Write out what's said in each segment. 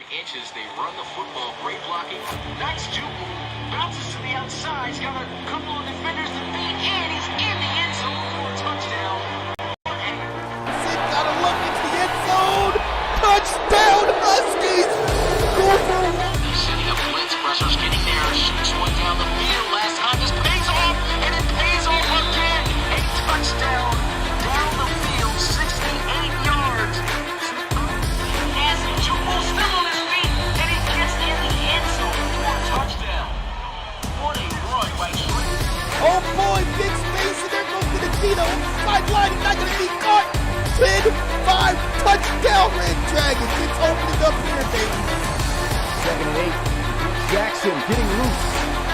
Inches, they run the football, great blocking. Nice juke move, bounces to the outside. He's got a couple of defenders to beat, and he's in the end zone for a touchdown. Got a look into the end zone. Touchdown, Huskies! Go for one. He's setting up blitz, pressure's getting there, shoots one down the field. Last time this pays off, and it pays off again. A touchdown down the field, 68 yards. As Jubu still on his feet, and he gets in the end zone for a touchdown. What a run by Trey. Oh boy, big space, and there goes the Tino. Sideline, he's not going to be caught. 10-5, touchdown, Red Dragons. It's opening up here, baby. 2nd and 8. Jackson getting loose.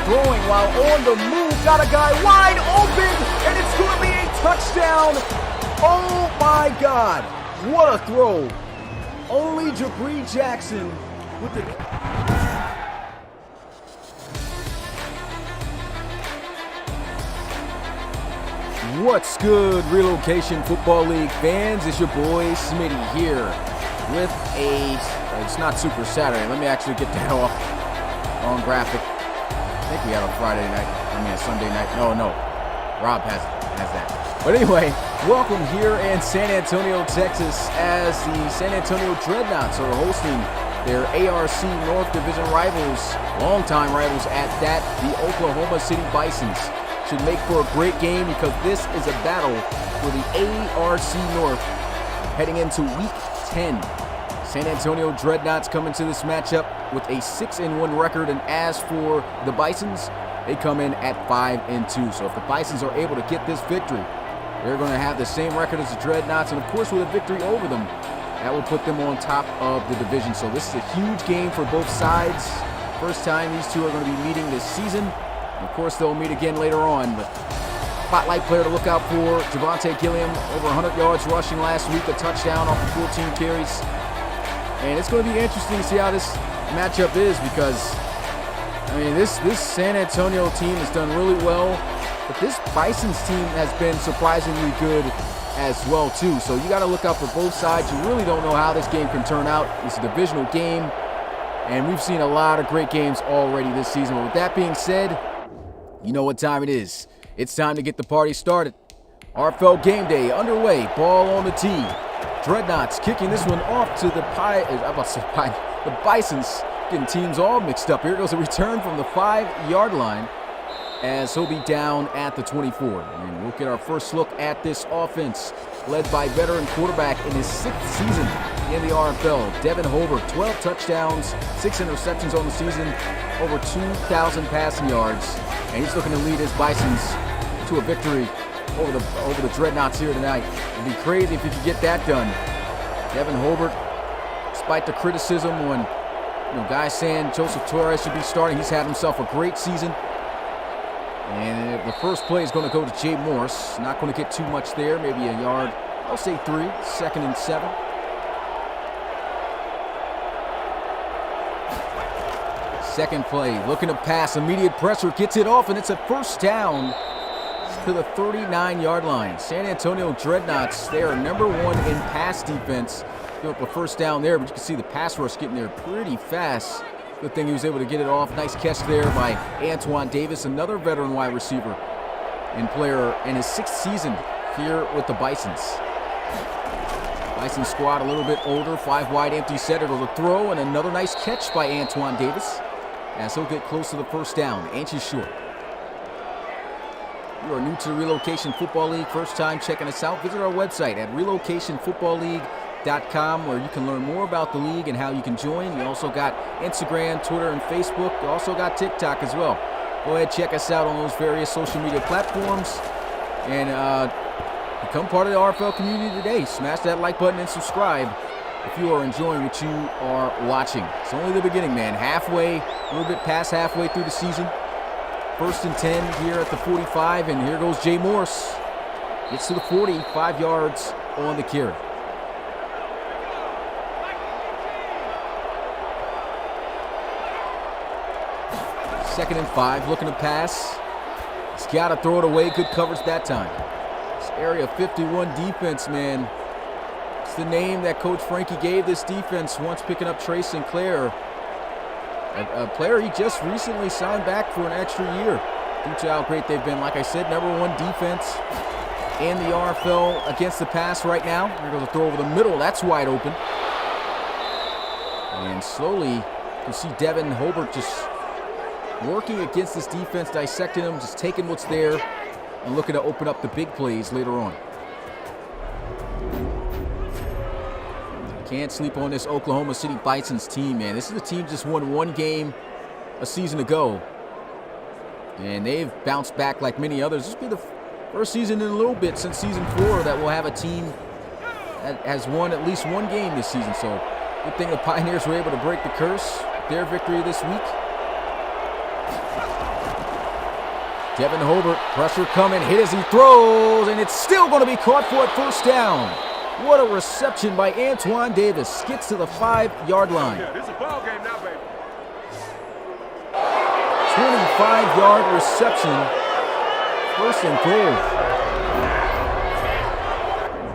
Throwing while on the move. Got a guy wide open, and it's going to be a touchdown. Oh my God. What a throw. Only Jabri Jackson with the... What's good, Relocation Football League fans? It's your boy Smitty here with it's not Super Saturday. Let me actually get that off. Wrong graphic. I think we have a Friday night. A Sunday night. No. Rob has that. But anyway, welcome here in San Antonio, Texas, as the San Antonio Dreadnoughts are hosting their ARC North Division rivals, longtime rivals at that, the Oklahoma City Bisons. Should make for a great game because this is a battle for the ARC North heading into Week 10. San Antonio Dreadnoughts come into this matchup with a 6-1 record, and as for the Bisons, they come in at 5-2. So if the Bisons are able to get this victory, they're going to have the same record as the Dreadnoughts, and of course with a victory over them, that will put them on top of the division. So this is a huge game for both sides. First time these two are going to be meeting this season. Of course, they'll meet again later on, but spotlight player to look out for, Javonte Gilliam, over 100 yards rushing last week, a touchdown off of 14 carries. And it's going to be interesting to see how this matchup is because, this San Antonio team has done really well, but this Bisons team has been surprisingly good as well, too. So you got to look out for both sides. You really don't know how this game can turn out. It's a divisional game, and we've seen a lot of great games already this season. But with that being said, you know what time it is. It's time to get the party started. RFL game day underway. Ball on the tee. Dreadnoughts kicking this one off to the Bisons. Getting teams all mixed up. Here goes a return from the 5-yard line as he'll be down at the 24. And we'll get our first look at this offense led by veteran quarterback in his 6th season in the RFL, Devin Holbert. 12 touchdowns, 6 interceptions on the season, over 2,000 passing yards. And he's looking to lead his Bisons to a victory over the Dreadnoughts here tonight. It'd be crazy if you could get that done. Devin Hobart, despite the criticism when guys saying Joseph Torres should be starting, he's had himself a great season. And the first play is going to go to Jay Morse. Not going to get too much there, maybe a yard. I'll say 3, 2nd and 7. Second play, looking to pass, immediate pressure, gets it off, and it's a first down to the 39-yard line. San Antonio Dreadnoughts, they are number 1 in pass defense. Give up a first down there, but you can see the pass rush getting there pretty fast. Good thing he was able to get it off. Nice catch there by Antoine Davis, another veteran wide receiver and player in his 6th season here with the Bisons. Bison squad a little bit older, 5 wide empty set. It'll the throw, and another nice catch by Antoine Davis as he'll get close to the first down. Inches short. You are new to the Relocation Football League, first time checking us out, visit our website at relocationfootballleague.com where you can learn more about the league and how you can join. We also got Instagram, Twitter, and Facebook. We also got TikTok as well. Go ahead, check us out on those various social media platforms and become part of the RFL community today. Smash that like button and subscribe if you are enjoying what you are watching. It's only the beginning, man. Halfway, a little bit past halfway through the season. 1st and 10 here at the 45, and here goes Jay Morse. Gets to the 40, 5 yards on the carry. Second and 5, looking to pass. He's got to throw it away. Good coverage that time. This Area 51 defense, man. It's the name that Coach Frankie gave this defense once picking up Trey Sinclair. A player he just recently signed back for an extra year due to how great they've been. Like I said, number 1 defense in the RFL against the pass right now. Here goes a throw over the middle. That's wide open. And slowly, you can see Devin Hobart just working against this defense, dissecting them, just taking what's there and looking to open up the big plays later on. Can't sleep on this Oklahoma City Bisons team, man. This is a team just won 1 game a season ago. And they've bounced back like many others. This will be the first season in a little bit since season 4 that we'll have a team that has won at least 1 game this season. So good thing the Pioneers were able to break the curse. Their victory this week. Devin Hobart, pressure coming, hit as he throws, and it's still going to be caught for a first down. What a reception by Antoine Davis. Gets to the 5-yard line. Yeah, this is a ball game now, baby. 25-yard reception. 1st and goal.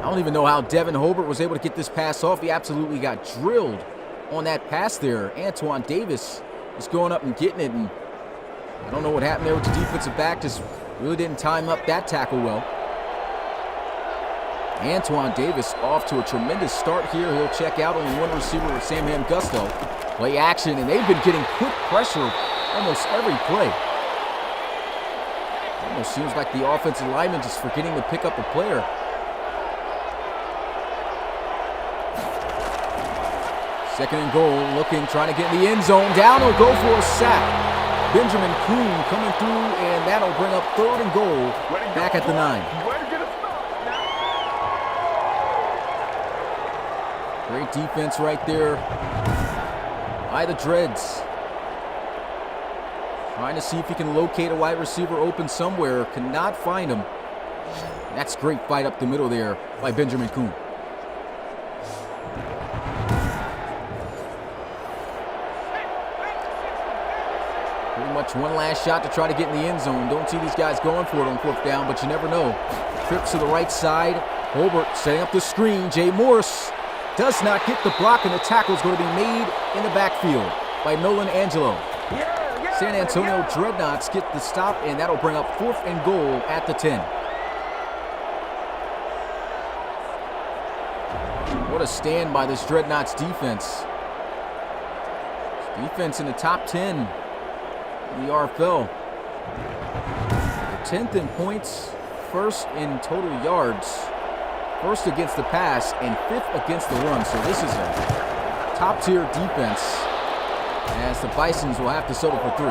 I don't even know how Devin Hobart was able to get this pass off. He absolutely got drilled on that pass there. Antoine Davis is going up and getting it, and I don't know what happened there with the defensive back. Just really didn't time up that tackle well. Antoine Davis off to a tremendous start here. He'll check out only 1 receiver with Sam Gusto. Play action, and they've been getting quick pressure almost every play. Almost seems like the offensive lineman just forgetting to pick up a player. Second and goal, looking, trying to get in the end zone. Down, he'll go for a sack. Benjamin Kuhn coming through, and that'll bring up 3rd and goal back at the 9. Great defense right there by the Dreads. Trying to see if he can locate a wide receiver open somewhere. Cannot find him. That's a great fight up the middle there by Benjamin Kuhn. Pretty much one last shot to try to get in the end zone. Don't see these guys going for it on 4th down, but you never know. Trips to the right side. Hobart setting up the screen. Jay Morse does not get the block, and the tackle is going to be made in the backfield by Nolan Angelo. San Antonio Dreadnoughts get the stop, and that'll bring up 4th and goal at the 10. What a stand by this Dreadnoughts defense. Defense in the top 10 in the RFL. 10th in points, 1st in total yards, 1st against the pass, and 5th against the run. So this is a top-tier defense, as the Bisons will have to settle for 3.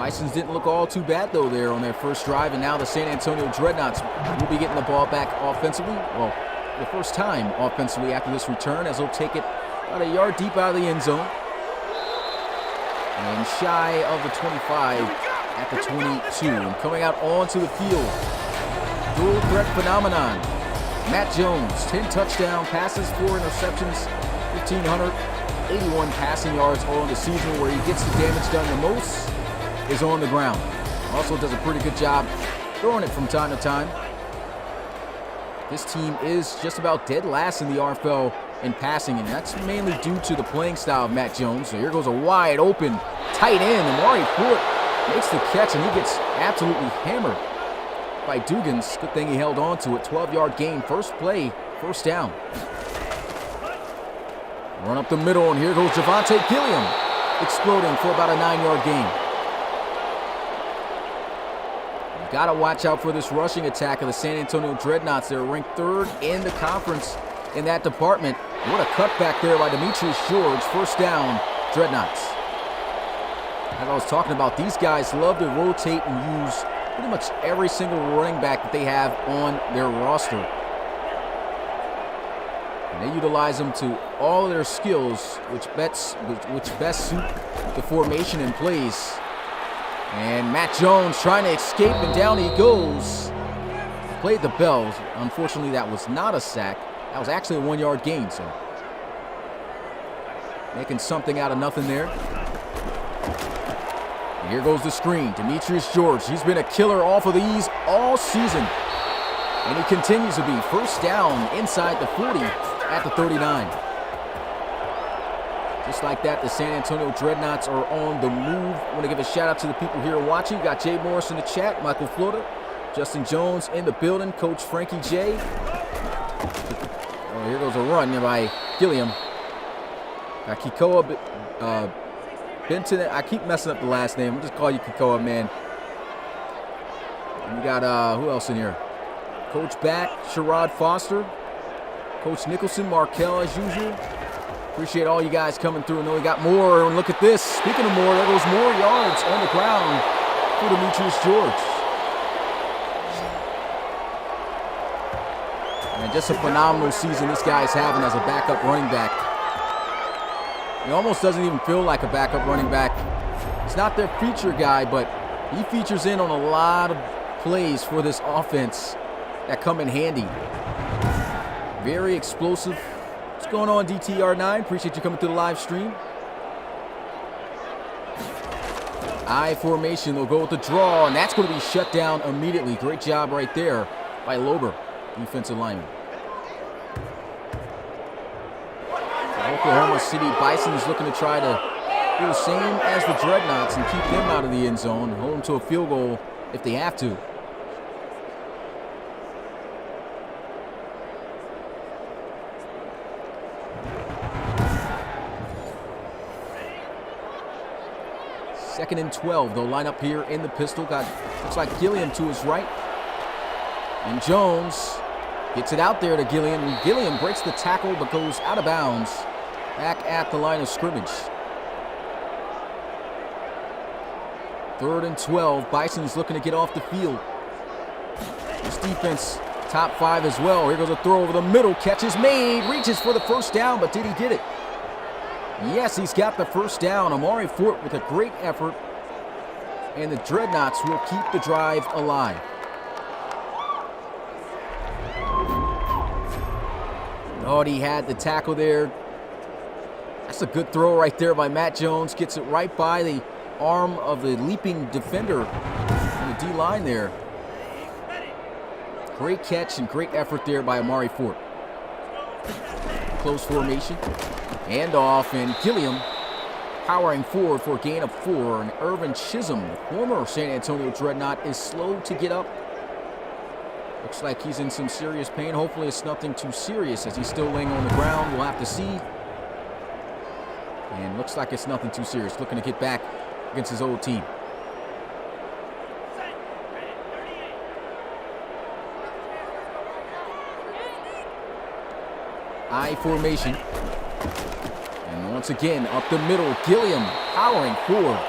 Bisons didn't look all too bad, though, there on their first drive, and now the San Antonio Dreadnoughts will be getting the ball back offensively. Well, the first time offensively after this return, as they'll take it about a yard deep out of the end zone. And shy of the 25 at the 22. And coming out onto the field, dual threat phenomenon. Matt Jones, 10 touchdown passes, 4 interceptions, 1,581 passing yards all in the season. Where he gets the damage done the most is on the ground. Also does a pretty good job throwing it from time to time. This team is just about dead last in the RFL in passing, and that's mainly due to the playing style of Matt Jones. So here goes a wide open tight end. Amari Fort makes the catch, and he gets absolutely hammered by Dugans. Good thing he held on to it. 12-yard gain. First play, first down. Run up the middle, and here goes Javonte Gilliam, exploding for about a 9-yard gain. You gotta watch out for this rushing attack of the San Antonio Dreadnoughts. They're ranked 3rd in the conference in that department. What a cutback there by Demetrius George. First down, Dreadnoughts. As I was talking about, these guys love to rotate and use pretty much every single running back that they have on their roster. And they utilize them to all of their skills, which best suit the formation and plays. And Matt Jones trying to escape, and down he goes. Played the bell. Unfortunately, that was not a sack. That was actually a 1-yard gain, so making something out of nothing there. And here goes the screen. Demetrius George, he's been a killer off of these all season. And he continues to be. First down inside the 40 at the 39. Just like that, the San Antonio Dreadnoughts are on the move. I want to give a shout out to the people here watching. You got Jay Morris in the chat, Michael Flota, Justin Jones in the building, Coach Frankie J. Oh, here goes a run by Gilliam. Got Kikoa Benton. I keep messing up the last name. I'll just call you Kikoa, man. And you got, who else in here? Coach Back, Sherrod Foster, Coach Nicholson, Markel as usual. Appreciate all you guys coming through. I know we got more, and look at this. Speaking of more, there goes more yards on the ground for Demetrius George. And just a phenomenal season this guy's having as a backup running back. He almost doesn't even feel like a backup running back. He's not their feature guy, but he features in on a lot of plays for this offense that come in handy. Very explosive. What's going on, DTR9? Appreciate you coming to the live stream. I formation. They'll go with the draw, and that's going to be shut down immediately. Great job right there by Lober, defensive lineman. The Oklahoma City Bisons looking to try to do the same as the Dreadnoughts and keep them out of the end zone, hold them to a field goal if they have to. Second and 12. They'll line up here in the pistol. Looks like Gilliam to his right. And Jones gets it out there to Gilliam. And Gilliam breaks the tackle but goes out of bounds back at the line of scrimmage. 3rd and 12. Bison's looking to get off the field. This defense top 5 as well. Here goes a throw over the middle. Catch is made. Reaches for the first down, but did he get it? Yes, he's got the first down. Amari Fort with a great effort. And the Dreadnoughts will keep the drive alive. Oh, he had the tackle there. That's a good throw right there by Matt Jones. Gets it right by the arm of the leaping defender on the D-line there. Great catch and great effort there by Amari Fort. Close formation. Hand off, and Gilliam powering forward for a gain of 4. And Irvin Chisholm, the former San Antonio Dreadnought, is slow to get up. Looks like he's in some serious pain. Hopefully it's nothing too serious as he's still laying on the ground. We'll have to see. And looks like it's nothing too serious. Looking to get back against his old team. I formation. And once again, up the middle, Gilliam powering forward.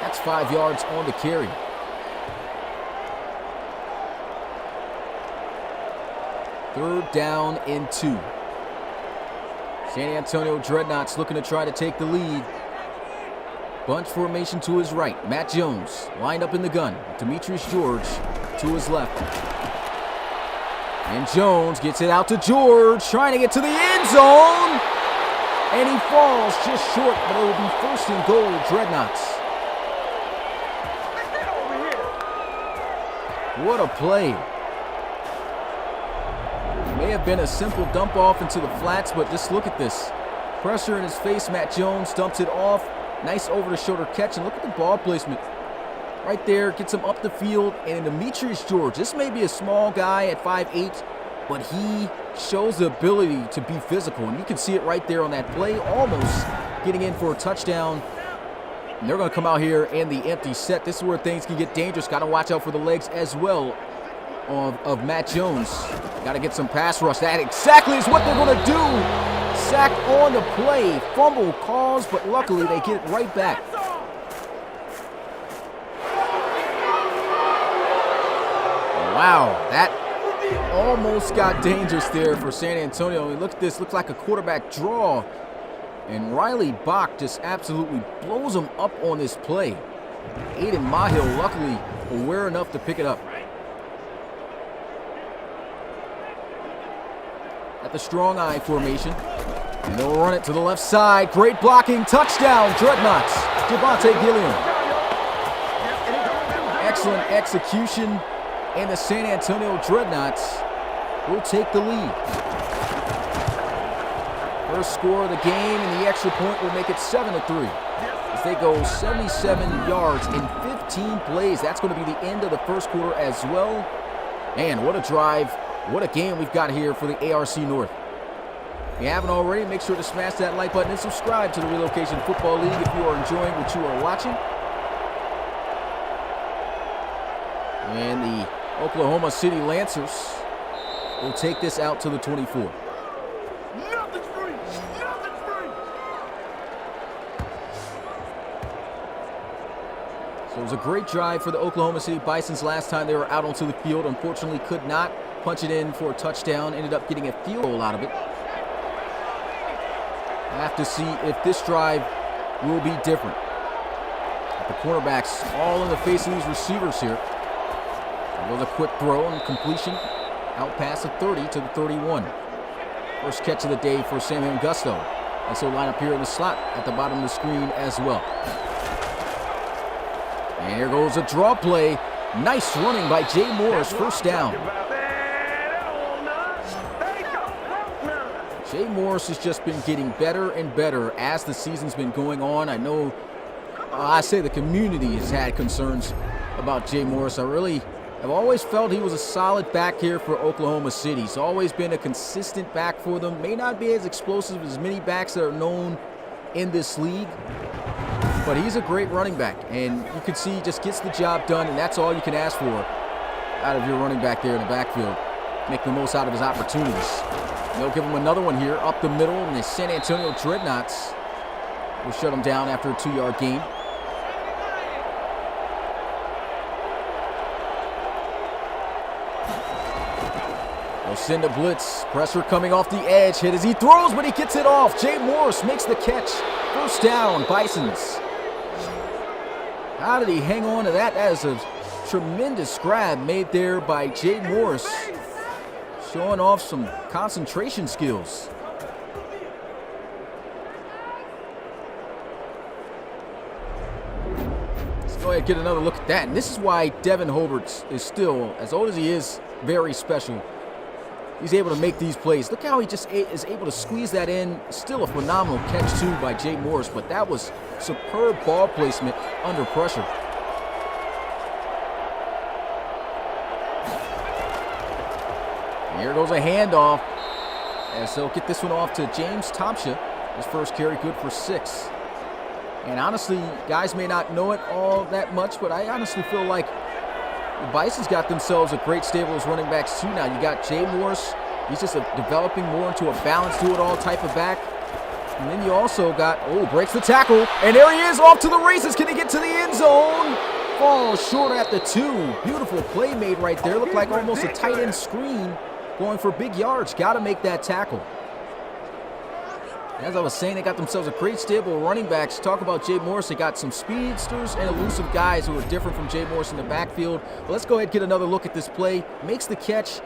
That's 5 yards on the carry. Third down and 2. San Antonio Dreadnoughts looking to try to take the lead. Bunch formation to his right. Matt Jones lined up in the gun. Demetrius George to his left. And Jones gets it out to George, trying to get to the end zone. And he falls just short, but it will be first and goal, Dreadnoughts. What a play. May have been a simple dump off into the flats, but just look at this. Pressure in his face, Matt Jones dumps it off. Nice over-the-shoulder catch, and look at the ball placement. Right there, gets him up the field, and Demetrius George, this may be a small guy at 5'8", but he shows the ability to be physical, and you can see it right there on that play, almost getting in for a touchdown. And they're going to come out here in the empty set. This is where things can get dangerous. Got to watch out for the legs as well of Matt Jones. Got to get some pass rush. That exactly is what they're going to do. Sack on the play. Fumble caused, but luckily they get it right back. Wow, that almost got dangerous there for San Antonio. I mean, look at this. Looks like a quarterback draw. And Riley Bach just absolutely blows him up on this play. Aiden Mahill luckily aware enough to pick it up. At the strong eye formation. And they'll run it to the left side. Great blocking. Touchdown, Dreadnoughts. Javonte Gilliam. Excellent execution. And the San Antonio Dreadnoughts will take the lead. First score of the game, and the extra point will make it 7-3. As they go 77 yards in 15 plays. That's going to be the end of the first quarter as well. And what a drive. What a game we've got here for the ARC North. If you haven't already, make sure to smash that like button and subscribe to the Relocation Football League if you are enjoying what you are watching. And the Oklahoma City Lancers will take this out to the 24. Nothing's free. Nothing's free. So it was a great drive for the Oklahoma City Bisons last time they were out onto the field. Unfortunately, could not punch it in for a touchdown. Ended up getting a field goal out of it. I have to see if this drive will be different. The cornerbacks all in the face of these receivers here. It was a quick throw and completion. Out past the 30 to the 31. First catch of the day for Samuel Gusto. And so line up here in the slot at the bottom of the screen as well. And here goes a draw play. Nice running by Jay Morris. First down. Jay Morris has just been getting better and better as the season's been going on. I know, I say the community has had concerns about Jay Morris. I've always felt he was a solid back here for Oklahoma City. He's always been a consistent back for them. May not be as explosive as many backs that are known in this league, but he's a great running back. And you can see he just gets the job done, and that's all you can ask for out of your running back there in the backfield. Make the most out of his opportunities. They'll give him another one here up the middle, and the San Antonio Dreadnoughts will shut him down after a 2-yard gain. They'll send a blitz. Pressure coming off the edge. Hit as he throws, but he gets it off. Jay Morris makes the catch. First down, Bisons. How did he hang on to that? That is a tremendous grab made there by Jay Morris. Showing off some concentration skills. Let's go ahead and get another look at that. And this is why Devin Hobart is still, as old as he is, very special. He's able to make these plays. Look how he just is able to squeeze that in. Still a phenomenal catch, too, by Jay Morris. But that was superb ball placement under pressure. Here goes a handoff as they'll get this one off to James Tomsha. His first carry good for 6. And honestly, guys may not know it all that much, but I honestly feel like the Bisons got themselves a great stable as running backs too now. You got Jay Morris. He's just developing more into a balanced do-it-all type of back. And then you also got, breaks the tackle. And there he is, off to the races. Can he get to the end zone? Falls short at the 2. Beautiful play made right there. Looked like almost a tight end screen going for big yards. Got to make that tackle. As I was saying, they got themselves a great stable of running backs. Talk about Jay Morris. They got some speedsters and elusive guys who are different from Jay Morris in the backfield. But let's go ahead and get another look at this play. Makes the catch.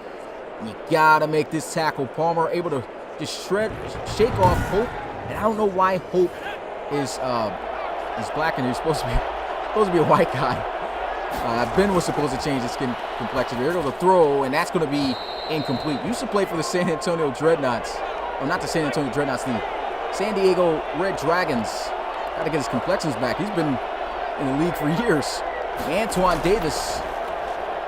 You got to make this tackle. Palmer able to just shake off Hope. And I don't know why Hope is black and he's supposed to be a white guy. Ben was supposed to change his skin complexion. There goes a throw, and that's going to be incomplete. Used to play for the San Antonio Dreadnoughts. Or not the San Antonio Dreadnoughts, the San Diego Red Dragons. Got to get his complexions back. He's been in the league for years. Antoine Davis,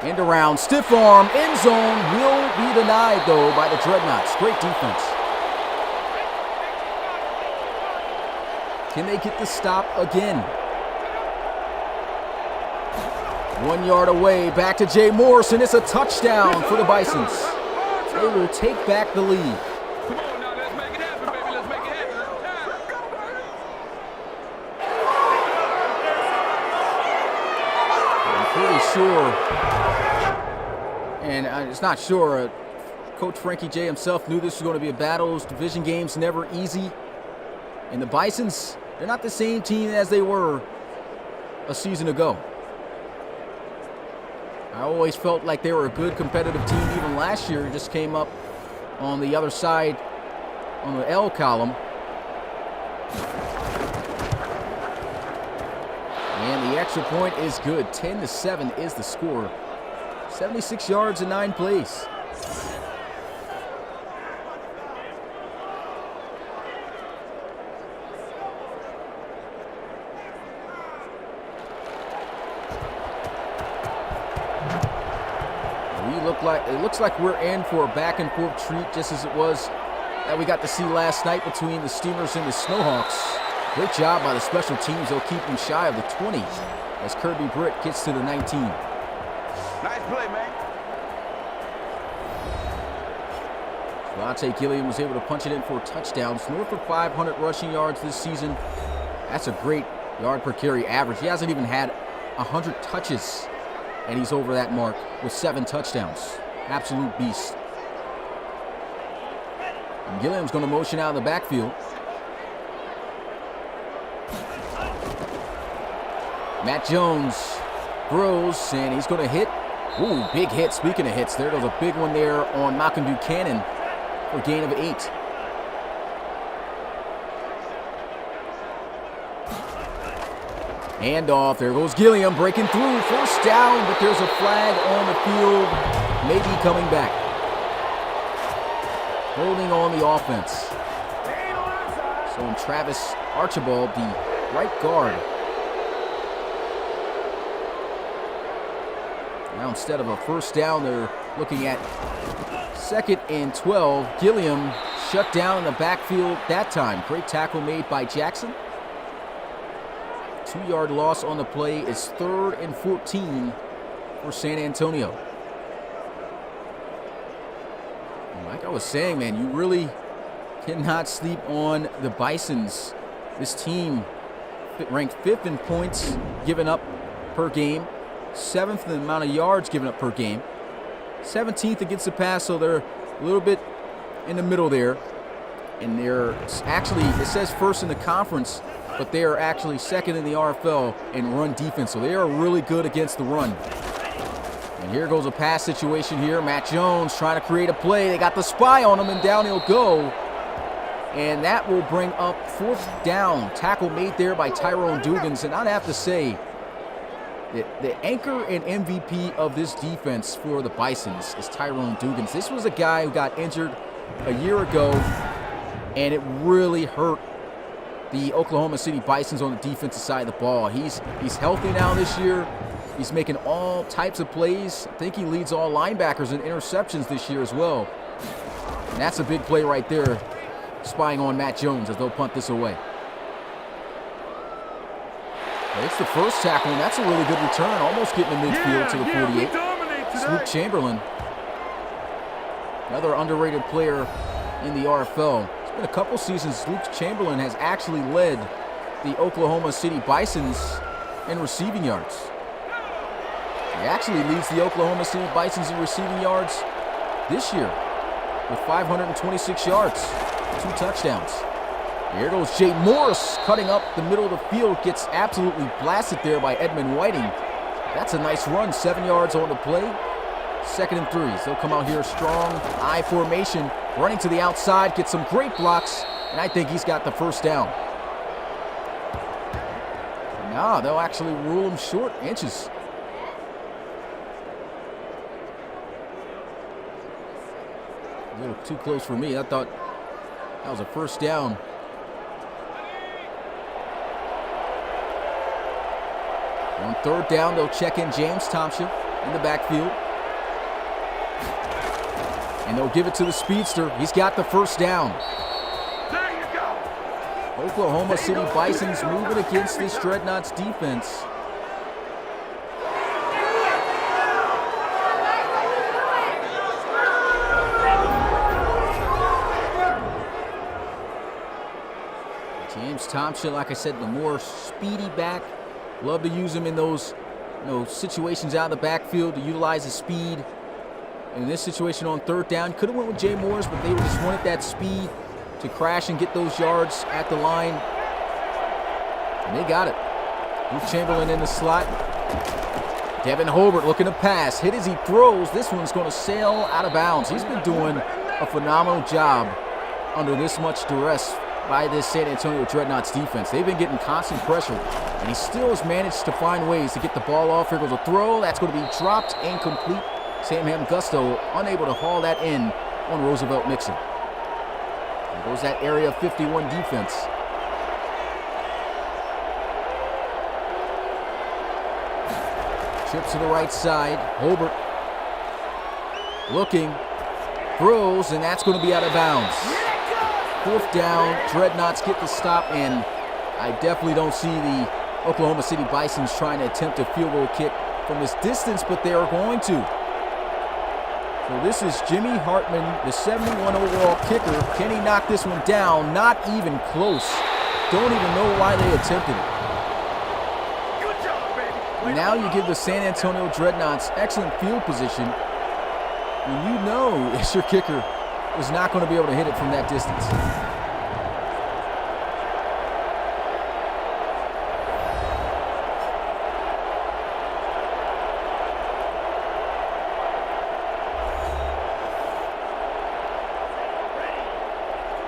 end around, stiff arm, end zone, will be denied though by the Dreadnoughts. Great defense. Can they get the stop again? 1 yard away, back to Jay Morris, and it's a touchdown for the Bisons. They will take back the lead. Sure, and it's not sure. Coach Frankie J himself knew this was going to be a battle. Those division games never easy. And the Bisons, they're not the same team as they were a season ago. I always felt like they were a good competitive team even last year. Just came up on the other side on the L column. And the extra point is good. 10-7 is the score. 76 yards in 9 plays. It looks like we're in for a back and forth treat, just as it was that we got to see last night between the Steamers and the Snowhawks. Great job by the special teams. They'll keep them shy of the 20 as Kirby Britt gets to the 19. Nice play, man. Lante Gilliam was able to punch it in for touchdowns. North of 500 rushing yards this season. That's a great yard per carry average. He hasn't even had 100 touches, and he's over that mark with 7 touchdowns. Absolute beast. And Gilliam's going to motion out of the backfield. Matt Jones throws, and he's going to hit. Ooh, big hit. Speaking of hits, there goes a big one there on Malcolm Buchanan for a gain of 8. Handoff. There goes Gilliam breaking through. First down, but there's a flag on the field. Maybe coming back. Holding on the offense. So in Travis Archibald, the right guard. Now instead of a first down, they're looking at 2nd and 12. Gilliam shut down in the backfield that time. Great tackle made by Jackson. 2-yard loss on the play. Is 3rd and 14 for San Antonio. And like I was saying, man, you really cannot sleep on the Bisons. This team ranked 5th in points given up per game. 7th in the amount of yards given up per game. 17th against the pass, so they're a little bit in the middle there. And they're actually, it says 1st in the conference, but they are actually 2nd in the RFL in run defense. So they are really good against the run. And here goes a pass situation here. Matt Jones trying to create a play. They got the spy on him, and down he'll go. And that will bring up 4th down. Tackle made there by Tyrone Dugans. And I'd have to say, the anchor and MVP of this defense for the Bisons is Tyrone Dugans. This was a guy who got injured a year ago, and it really hurt the Oklahoma City Bisons on the defensive side of the ball. He's healthy now this year. He's making all types of plays. I think he leads all linebackers in interceptions this year as well. And that's a big play right there, spying on Matt Jones as they'll punt this away. It's the first tackle, and that's a really good return. Almost getting the midfield to the 48. Swoop Chamberlain, another underrated player in the RFL. He's In a couple seasons, Luke Chamberlain has actually led the Oklahoma City Bisons in receiving yards. He actually leads the Oklahoma City Bisons in receiving yards this year with 526 yards, 2 touchdowns. Here goes Jay Morris cutting up the middle of the field, gets absolutely blasted there by Edmund Whiting. That's a nice run, 7 yards on the play. 2nd and 3. They'll come out here strong, I formation, running to the outside, get some great blocks, and I think he's got the first down. No, they'll actually rule him short, inches. A little too close for me. I thought that was a first down. On 3rd down, they'll check in James Thompson in the backfield. And they'll give it to the speedster. He's got the first down. There you go. Oklahoma City Bisons moving against this Dreadnoughts defense. James Thompson, like I said, the more speedy back. Love to use him in those, situations out of the backfield to utilize his speed. In this situation on 3rd down, could have went with Jay Morris, but they just wanted that speed to crash and get those yards at the line. And they got it. Luke Chamberlain in the slot. Devin Hobart looking to pass. Hit as he throws. This one's going to sail out of bounds. He's been doing a phenomenal job under this much duress by this San Antonio Dreadnoughts defense. They've been getting constant pressure, and he still has managed to find ways to get the ball off. Here goes a throw. That's going to be dropped, incomplete. Sam Gusto unable to haul that in on Roosevelt Nixon. There goes that Area 51 defense. Trips to the right side. Hobart looking, throws, and that's going to be out of bounds. 4th down, Dreadnoughts get the stop, and I definitely don't see the Oklahoma City Bisons trying to attempt a field goal kick from this distance, but they are going to. So this is Jimmy Hartman, the 71 overall kicker. Can he knock this one down? Not even close. Don't even know why they attempted it. Good job, baby. Now you give the San Antonio Dreadnoughts excellent field position when you know it's your kicker is not going to be able to hit it from that distance.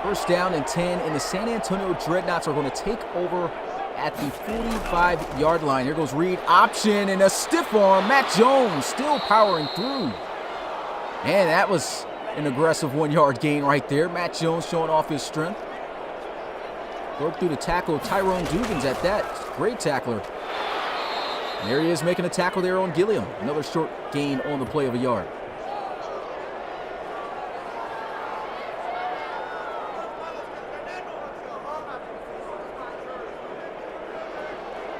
First down and 10, and the San Antonio Dreadnoughts are going to take over at the 45-yard line. Here goes Reed, option, and a stiff arm. Matt Jones still powering through. And that was an aggressive 1-yard gain right there. Matt Jones showing off his strength. Broke through the tackle. Tyrone Dugans at that. Great tackler. And there he is making a tackle there on Gilliam. Another short gain on the play of a yard.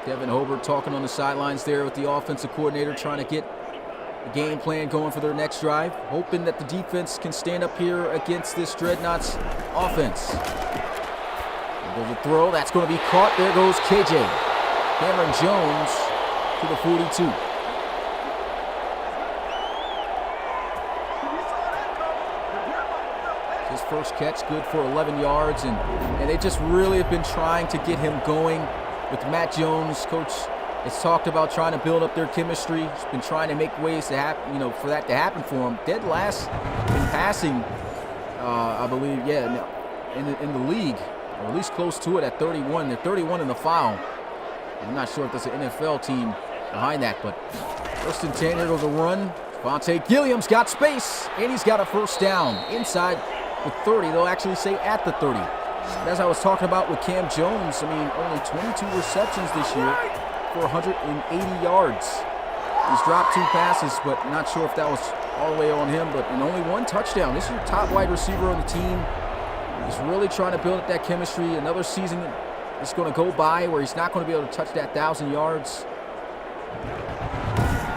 Devin Hobart talking on the sidelines there with the offensive coordinator, trying to get a game plan going for their next drive, hoping that the defense can stand up here against this Dreadnoughts offense. There goes a throw. That's going to be caught. There goes KJ. Cameron Jones to the 42. His first catch good for 11 yards, and they just really have been trying to get him going. With Matt Jones, coach has talked about trying to build up their chemistry. He's been trying to make ways to happen, for that to happen for him. Dead last in passing, I believe, in the league, or at least close to it at 31. They're 31 in the foul. I'm not sure if there's an NFL team behind that, but 1st and 10. Here goes a run. Devontae Gilliam's got space, and he's got a first down inside the 30. They'll actually say at the 30. As I was talking about with Cam Jones, only 22 receptions this year for 180 yards. He's dropped 2 passes, but not sure if that was all the way on him, but in only 1 touchdown. This is your top wide receiver on the team. He's really trying to build up that chemistry. Another season is going to go by where he's not going to be able to touch that 1,000 yards.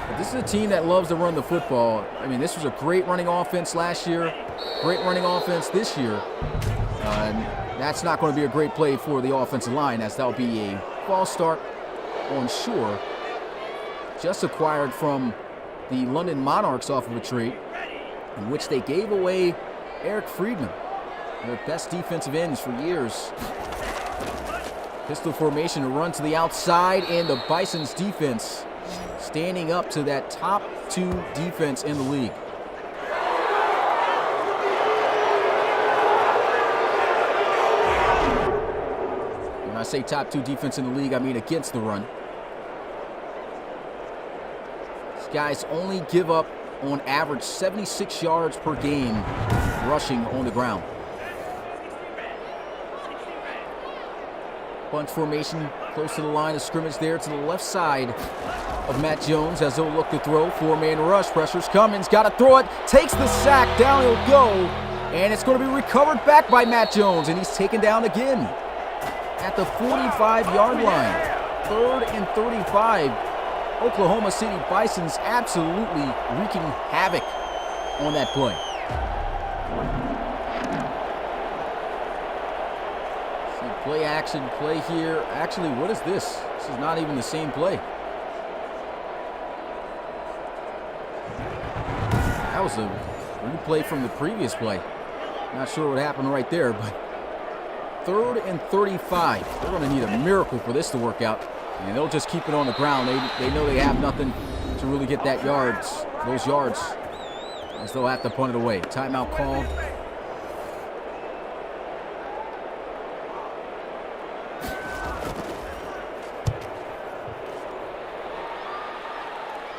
But this is a team that loves to run the football. This was a great running offense last year, great running offense this year. That's not going to be a great play for the offensive line, as that'll be a false start on shore. Just acquired from the London Monarchs off of a trade, in which they gave away Eric Friedman, their best defensive ends for years. Pistol formation to run to the outside, and the Bisons defense standing up to that top 2 defense in the league. When I say top 2 defense in the league, I mean against the run. These guys only give up on average 76 yards per game rushing on the ground. Bunch formation close to the line of scrimmage there to the left side of Matt Jones as they'll look to throw. 4-man rush, pressure's coming, he's got to throw it, takes the sack, down he'll go, and it's going to be recovered back by Matt Jones, and he's taken down again at the 45-yard line. 3rd and 35. Oklahoma City Bisons absolutely wreaking havoc on that play. See play action, play here. Actually, what is this? This is not even the same play. That was a replay from the previous play. Not sure what happened right there, but 3rd and 35. They're going to need a miracle for this to work out. And they'll just keep it on the ground. They know they have nothing to really get those yards, as they'll have to punt it away. Timeout called.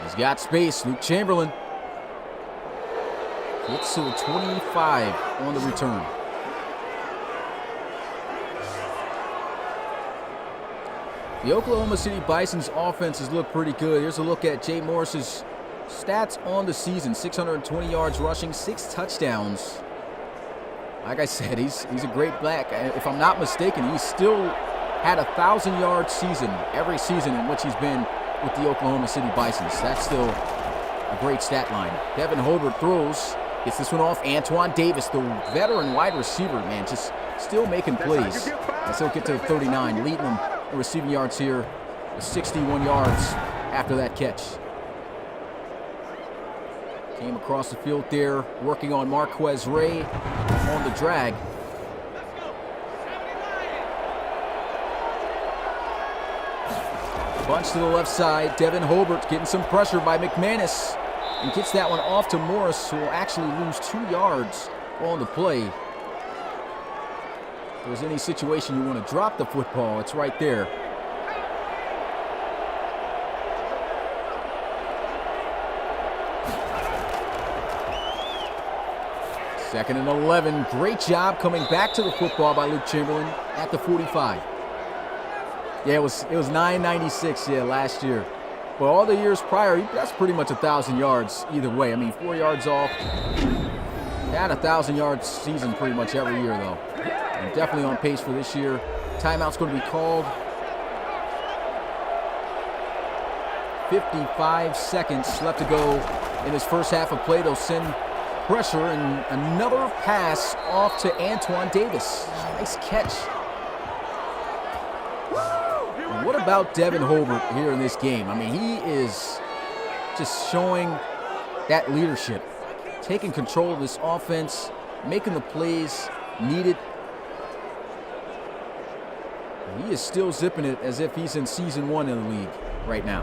He's got space. Luke Chamberlain gets to the 25 on the return. The Oklahoma City Bisons offenses look pretty good. Here's a look at Jay Morris's stats on the season. 620 yards rushing, 6 touchdowns. Like I said, he's a great back. If I'm not mistaken, he's still had a 1,000-yard season every season in which he's been with the Oklahoma City Bisons. That's still a great stat line. Devin Hobart throws, gets this one off. Antoine Davis, the veteran wide receiver, man, just still making plays. And so get to the 39, leading them in receiving yards here with 61 yards after that catch. Came across the field there, working on Marquez Ray on the drag. Bunch to the left side. Devin Hobart getting some pressure by McManus and gets that one off to Morris, who will actually lose 2 yards on the play. If there's any situation you want to drop the football, it's right there. Second and 11. Great job coming back to the football by Luke Chamberlain at the 45. Yeah, it was 996, last year. But all the years prior, that's pretty much 1,000 yards either way. I mean, 4 yards off. Had a 1,000-yard season pretty much every year, though. And definitely on pace for this year. Timeout's going to be called. 55 seconds left to go in this first half of play. They'll send pressure and another pass off to Antoine Davis. Nice catch. And what about Devin Hobart here in this game? I mean, he is just showing that leadership, taking control of this offense, making the plays needed. He is still zipping it as if he's in season 1 in the league right now.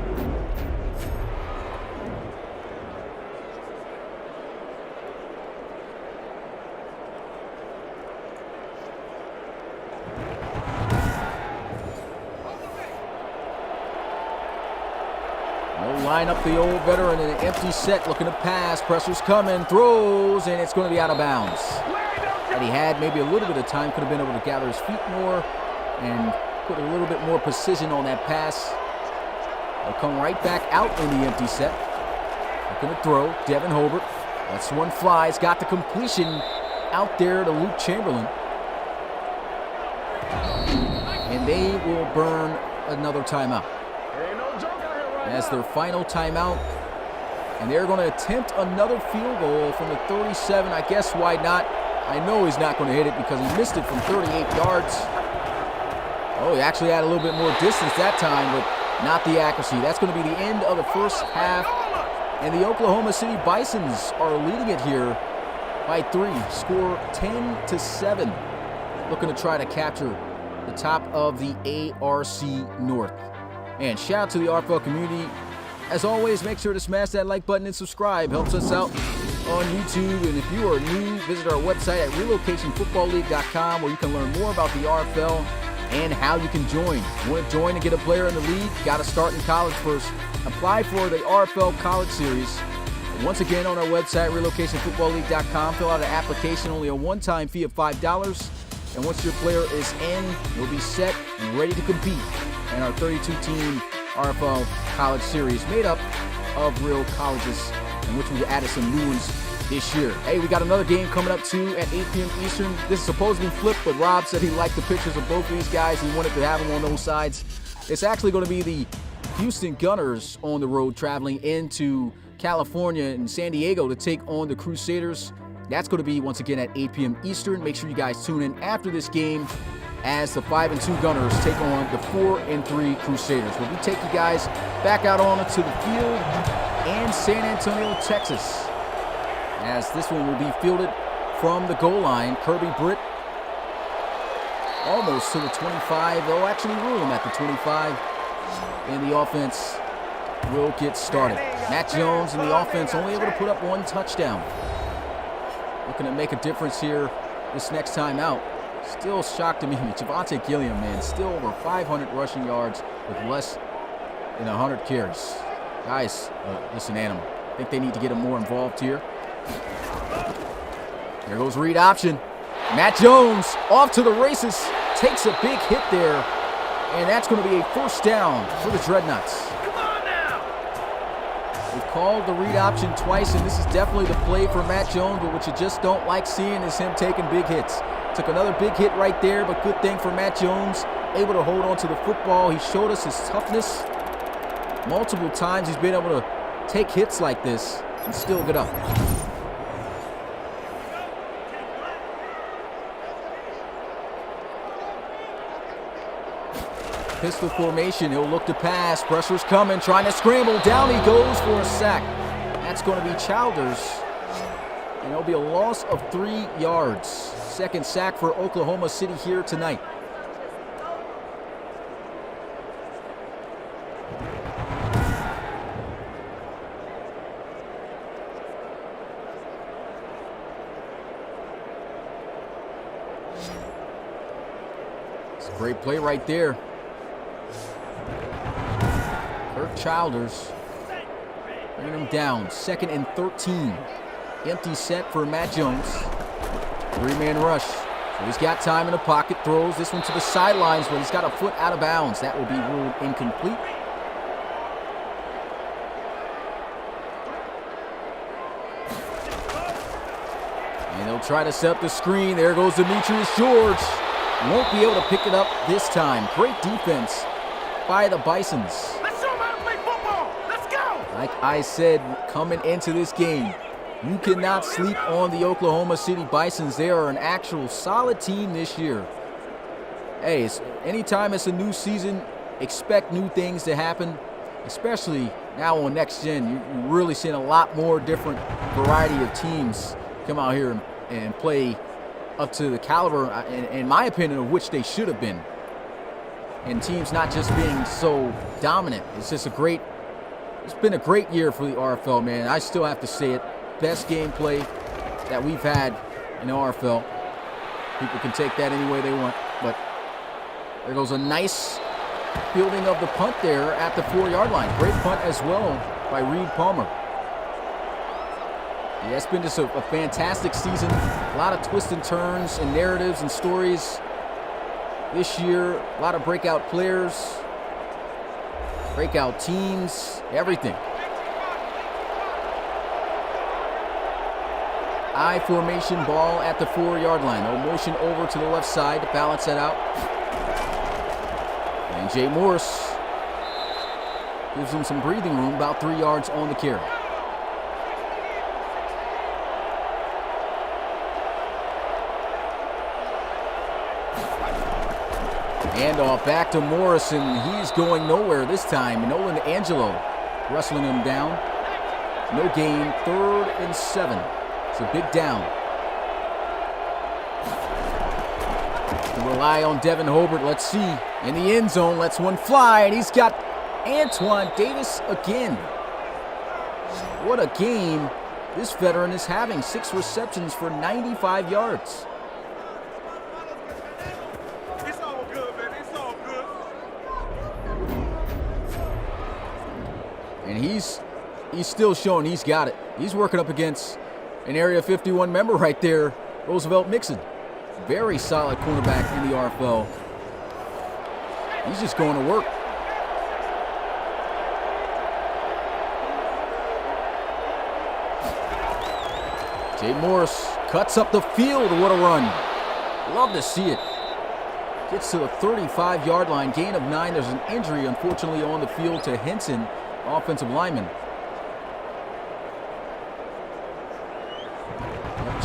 They'll line up the old veteran in an empty set, looking to pass. Pressure's coming, throws, and it's going to be out of bounds. And he had maybe a little bit of time, could have been able to gather his feet more and put a little bit more precision on that pass. They'll come right back out in the empty set. Looking to throw, Devin Hobart. That's one flies, got the completion out there to Luke Chamberlain. And they will burn another timeout. That's their final timeout. And they're going to attempt another field goal from the 37. I guess why not? I know he's not going to hit it because he missed it from 38 yards. Oh, he actually had a little bit more distance that time, but not the accuracy. That's going to be the end of the first half. And the Oklahoma City Bisons are leading it here by 3. Score 10-7. Looking to try to capture the top of the ARC North. And shout out to the RFL community. As always, make sure to smash that like button and subscribe. Helps us out on YouTube. And if you are new, visit our website at relocationfootballleague.com where you can learn more about the RFL and how you can join. You want to join and get a player in the league? Got to start in college first. Apply for the RFL College Series. And once again, on our website, relocationfootballleague.com, fill out an application, only a one-time fee of $5. And once your player is in, you'll be set and ready to compete in our 32-team RFL College Series made up of real colleges, in which we've added some new ones this year. Hey, we got another game coming up too at 8 p.m. Eastern. This is supposed to be flipped, but Rob said he liked the pictures of both of these guys. He wanted to have them on those sides. It's actually going to be the Houston Gunners on the road traveling into California and San Diego to take on the Crusaders. That's going to be, once again, at 8 p.m. Eastern. Make sure you guys tune in after this game as the 5-2 Gunners take on the 4-3 Crusaders. We'll be taking you guys back out onto the field in San Antonio, Texas, as this one will be fielded from the goal line. Kirby Britt almost to the 25. They'll actually rule him at the 25. And the offense will get started. Matt Jones and the offense only able to put up 1 touchdown. Looking to make a difference here this next time out. Still shocked to me. Javonte Gilliam, man, still over 500 rushing yards with less than 100 carries. Guys, just an animal. I think they need to get him more involved here. There goes read option. Matt Jones off to the races. Takes a big hit there. And that's going to be a first down for the Dreadnoughts. Come on now. They've called the read option twice, and this is definitely the play for Matt Jones, but what you just don't like seeing is him taking big hits. Took another big hit right there, but good thing for Matt Jones. Able to hold on to the football. He showed us his toughness. Multiple times he's been able to take hits like this and still get up. Pistol formation, he'll look to pass. Pressure's coming, trying to scramble. Down he goes for a sack. That's going to be Childers. And it'll be a loss of 3 yards. Second sack for Oklahoma City here tonight. It's a great play right there. Kirk Childers bringing him down. 2nd and 13. Empty set for Matt Jones. 3-man rush. So he's got time in the pocket. Throws this one to the sidelines, but he's got a foot out of bounds. That will be ruled incomplete. And they'll try to set up the screen. There goes Demetrius George. Won't be able to pick it up this time. Great defense by the Bisons. Let's show them how to play football. Let's go. Like I said, coming into this game, you cannot sleep on the Oklahoma City Bisons. They are an actual solid team this year. Hey, anytime it's a new season, expect new things to happen, especially now on Next Gen. You're really seeing a lot more different variety of teams come out here and play up to the caliber, in my opinion, of which they should have been. And teams not just being so dominant. It's just it's been a great year for the RFL, man. I still have to say it. Best gameplay that we've had in the RFL. People can take that any way they want, but there goes a nice fielding of the punt there at the 4-yard line. Great punt as well by Reed Palmer. Yeah, it's been just a fantastic season. A lot of twists and turns and narratives and stories this year. A lot of breakout players, breakout teams, everything. I formation ball at the 4-yard line. No motion over to the left side to balance that out. And Jay Morris gives him some breathing room, about 3 yards on the carry. Handoff back to Morrison. He's going nowhere this time. Nolan Angelo wrestling him down. No gain. 3rd and 7. It's a big down. Rely on Devin Hobart. Let's see. In the end zone, lets one fly, and he's got Antoine Davis again. What a game this veteran is having. 6 receptions for 95 yards. It's all good, man. It's all good. And he's still showing he's got it. He's working up against an Area 51 member right there, Roosevelt Mixon. Very solid cornerback in the RFL. He's just going to work. Jay Morris cuts up the field. What a run. Love to see it. Gets to the 35-yard line. Gain of 9. There's an injury, unfortunately, on the field to Henson, offensive lineman.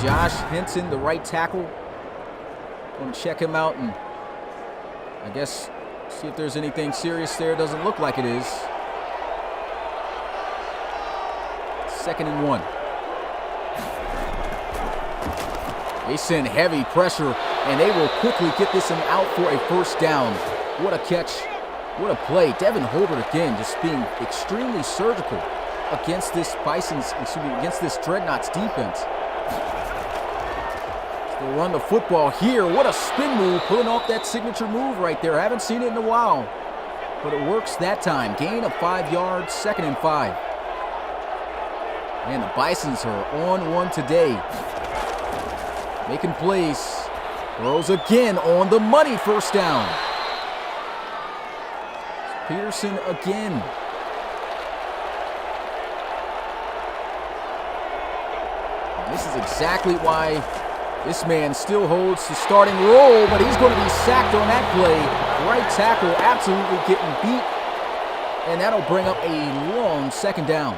Josh Henson, the right tackle. Going to check him out and I guess see if there's anything serious there. Doesn't look like it is. 2nd and 1. They send heavy pressure, and they will quickly get this one out for a 1st down. What a catch. What a play. Devin Hobart again just being extremely surgical against this against this Dreadnoughts defense. They'll run the football here. What a spin move, pulling off that signature move right there. Haven't seen it in a while, but it works that time. Gain of 5 yards, 2nd and 5. And the Bisons are on one today. Making plays. Throws again on the money, 1st down. Peterson again. This is exactly why this man still holds the starting role, but he's going to be sacked on that play. Right tackle absolutely getting beat, and that'll bring up a long 2nd down.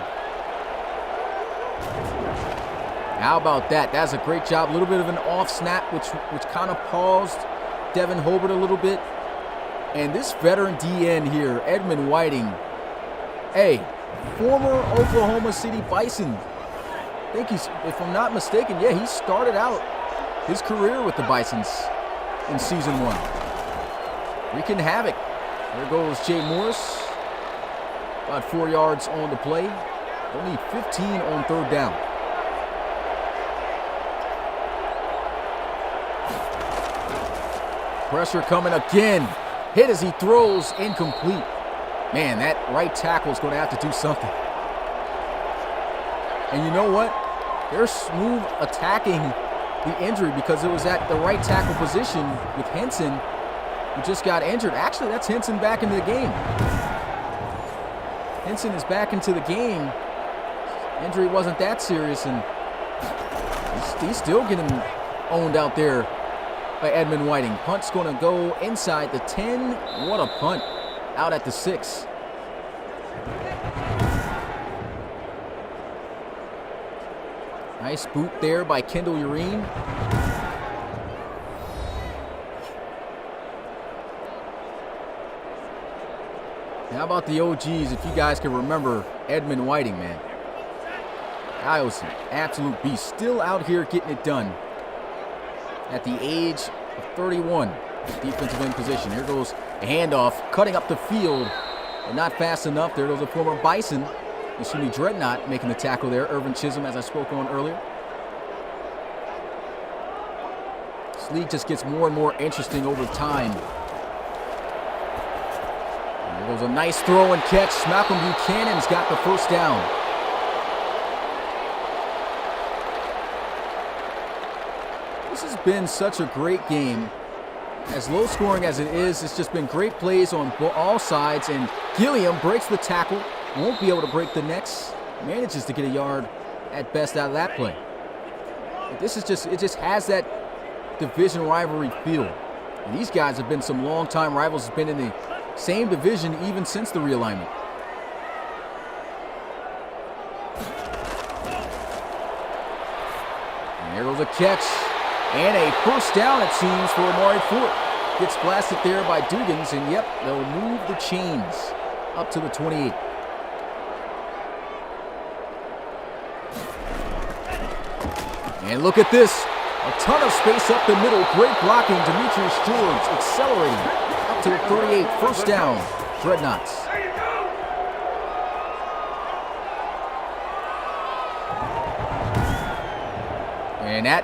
How about that? That's a great job. A little bit of an off snap, which kind of paused Devin Hobart a little bit. And this veteran DN here, Edmund Whiting, former Oklahoma City Bison. I think he's, if I'm not mistaken, he started out his career with the Bisons in season 1. Wreaking havoc. There goes Jay Morris. About 4 yards on the play. Only 15 on 3rd down. Pressure coming again. Hit as he throws, incomplete. Man, that right tackle is going to have to do something. And you know what? They're smooth attacking the injury because it was at the right tackle position with Henson, who just got injured. Actually, that's Henson back into the game. Henson is back into the game. Injury wasn't that serious, and he's still getting owned out there by Edmund Whiting. Punt's going to go inside the 10. What a punt. Out at the 6. Nice boot there by Kendall Ureen. How about the OGs, if you guys can remember Edmund Whiting, man. Guy was an absolute beast. Still out here getting it done at the age of 31. Defensive end position. Here goes a handoff, cutting up the field, but not fast enough. There goes a former Bison. Dreadnought making the tackle there. Irvin Chisholm, as I spoke on earlier. This league just gets more and more interesting over time. And there goes a nice throw and catch. Malcolm Buchanan's got the 1st down. This has been such a great game. As low scoring as it is, it's just been great plays on all sides, and Gilliam breaks the tackle. Won't be able to break the next. Manages to get a yard at best out of that play. But this is just, it just has that division rivalry feel. And these guys have been some long-time rivals, have been in the same division even since the realignment. And there goes a catch. And a 1st down, it seems, for Amari Fort. gets blasted there by Dugans, and yep, they'll move the chains up to the 28. And look at this. A ton of space up the middle. Great blocking. Demetrius George accelerating up to the 38. First down. Dreadnoughts. And that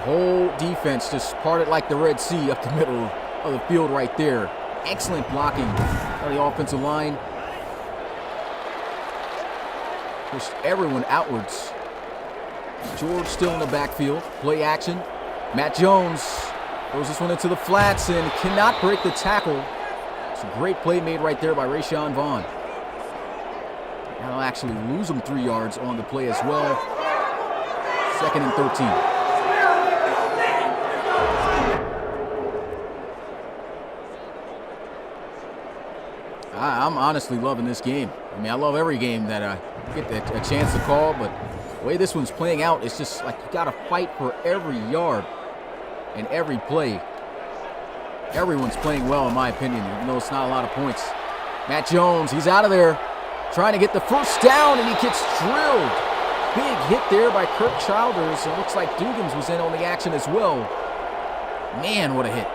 whole defense just parted like the Red Sea up the middle of the field right there. Excellent blocking on the offensive line. Pushed everyone outwards. George still in the backfield. Play action. Matt Jones throws this one into the flats and cannot break the tackle. It's a great play made right there by Rashawn Vaughn. Now they'll actually lose him 3 yards on the play as well. 2nd and 13. I'm honestly loving this game. I mean, I love every game that I get a chance to call, but the way this one's playing out, it's just like you got to fight for every yard and every play. Everyone's playing well, in my opinion, even though it's not a lot of points. Matt Jones, he's out of there, trying to get the first down, and he gets drilled. Big hit there by Kirk Childers. It looks like Dugans was in on the action as well. Man, what a hit.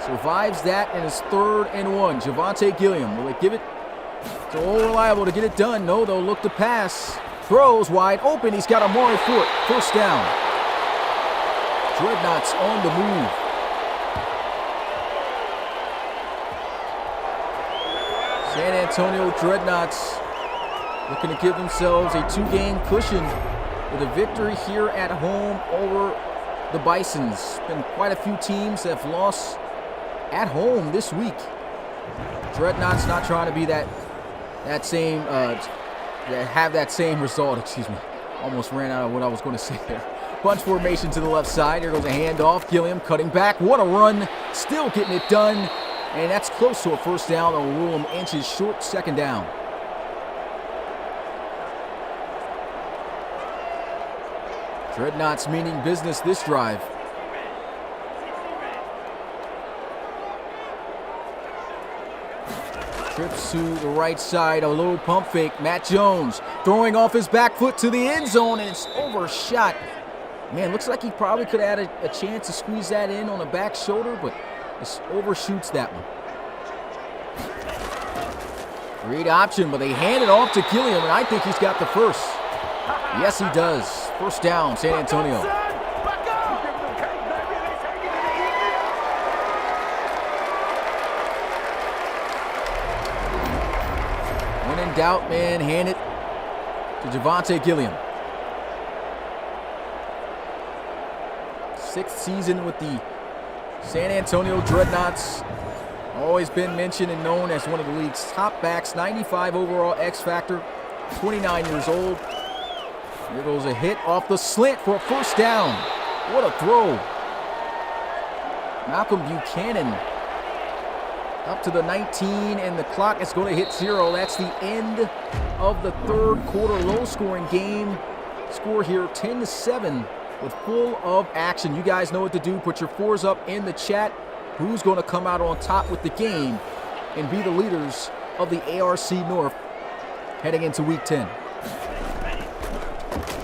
Survives that, and it's 3rd and 1. Javonte Gilliam, will they give it to Old Reliable to get it done? No, they'll look to pass. Throws wide open. He's got Amari Fort. First down. Dreadnoughts on the move. San Antonio Dreadnoughts looking to give themselves a 2-game cushion with a victory here at home over the Bisons. Been quite a few teams that have lost at home this week. Dreadnoughts not trying to be that same have that same result. Excuse me. Almost ran out of what I was going to say there. Bunch formation to the left side. Here goes a handoff. Gilliam cutting back. What a run. Still getting it done. And that's close to a first down. They'll rule them inches short. 2nd down. Dreadnoughts meaning business this drive. Trips to the right side, a little pump fake. Matt Jones throwing off his back foot to the end zone, and it's overshot. Man, looks like he probably could have had a chance to squeeze that in on the back shoulder, but just overshoots that one. Great option, but they hand it off to Gilliam, and I think he's got the first. Yes, he does. First down, San Antonio. When in doubt, man, hand it to Javonte Gilliam. 6th season with the San Antonio Dreadnoughts. Always been mentioned and known as one of the league's top backs. 95 overall X Factor. 29 years old. Here goes a hit off the slant for a first down. What a throw. Malcolm Buchanan up to the 19, and the clock is going to hit 0. That's the end of the 3rd quarter. Low-scoring game. Score here 10-7 with full of action. You guys know what to do. Put your 4s up in the chat. Who's going to come out on top with the game and be the leaders of the ARC North heading into Week 10.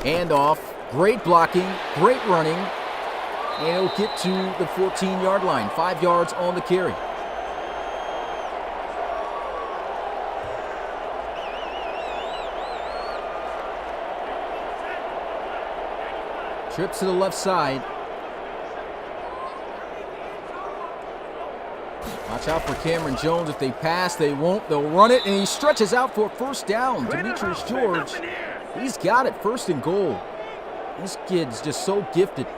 Handoff, great blocking, great running, and it'll get to the 14-yard line. 5 yards on the carry. Trips to the left side. Watch out for Cameron Jones. If they pass, they won't. They'll run it, and he stretches out for a first down. Demetrius George, he's got it. 1st and goal. This kid's just so gifted.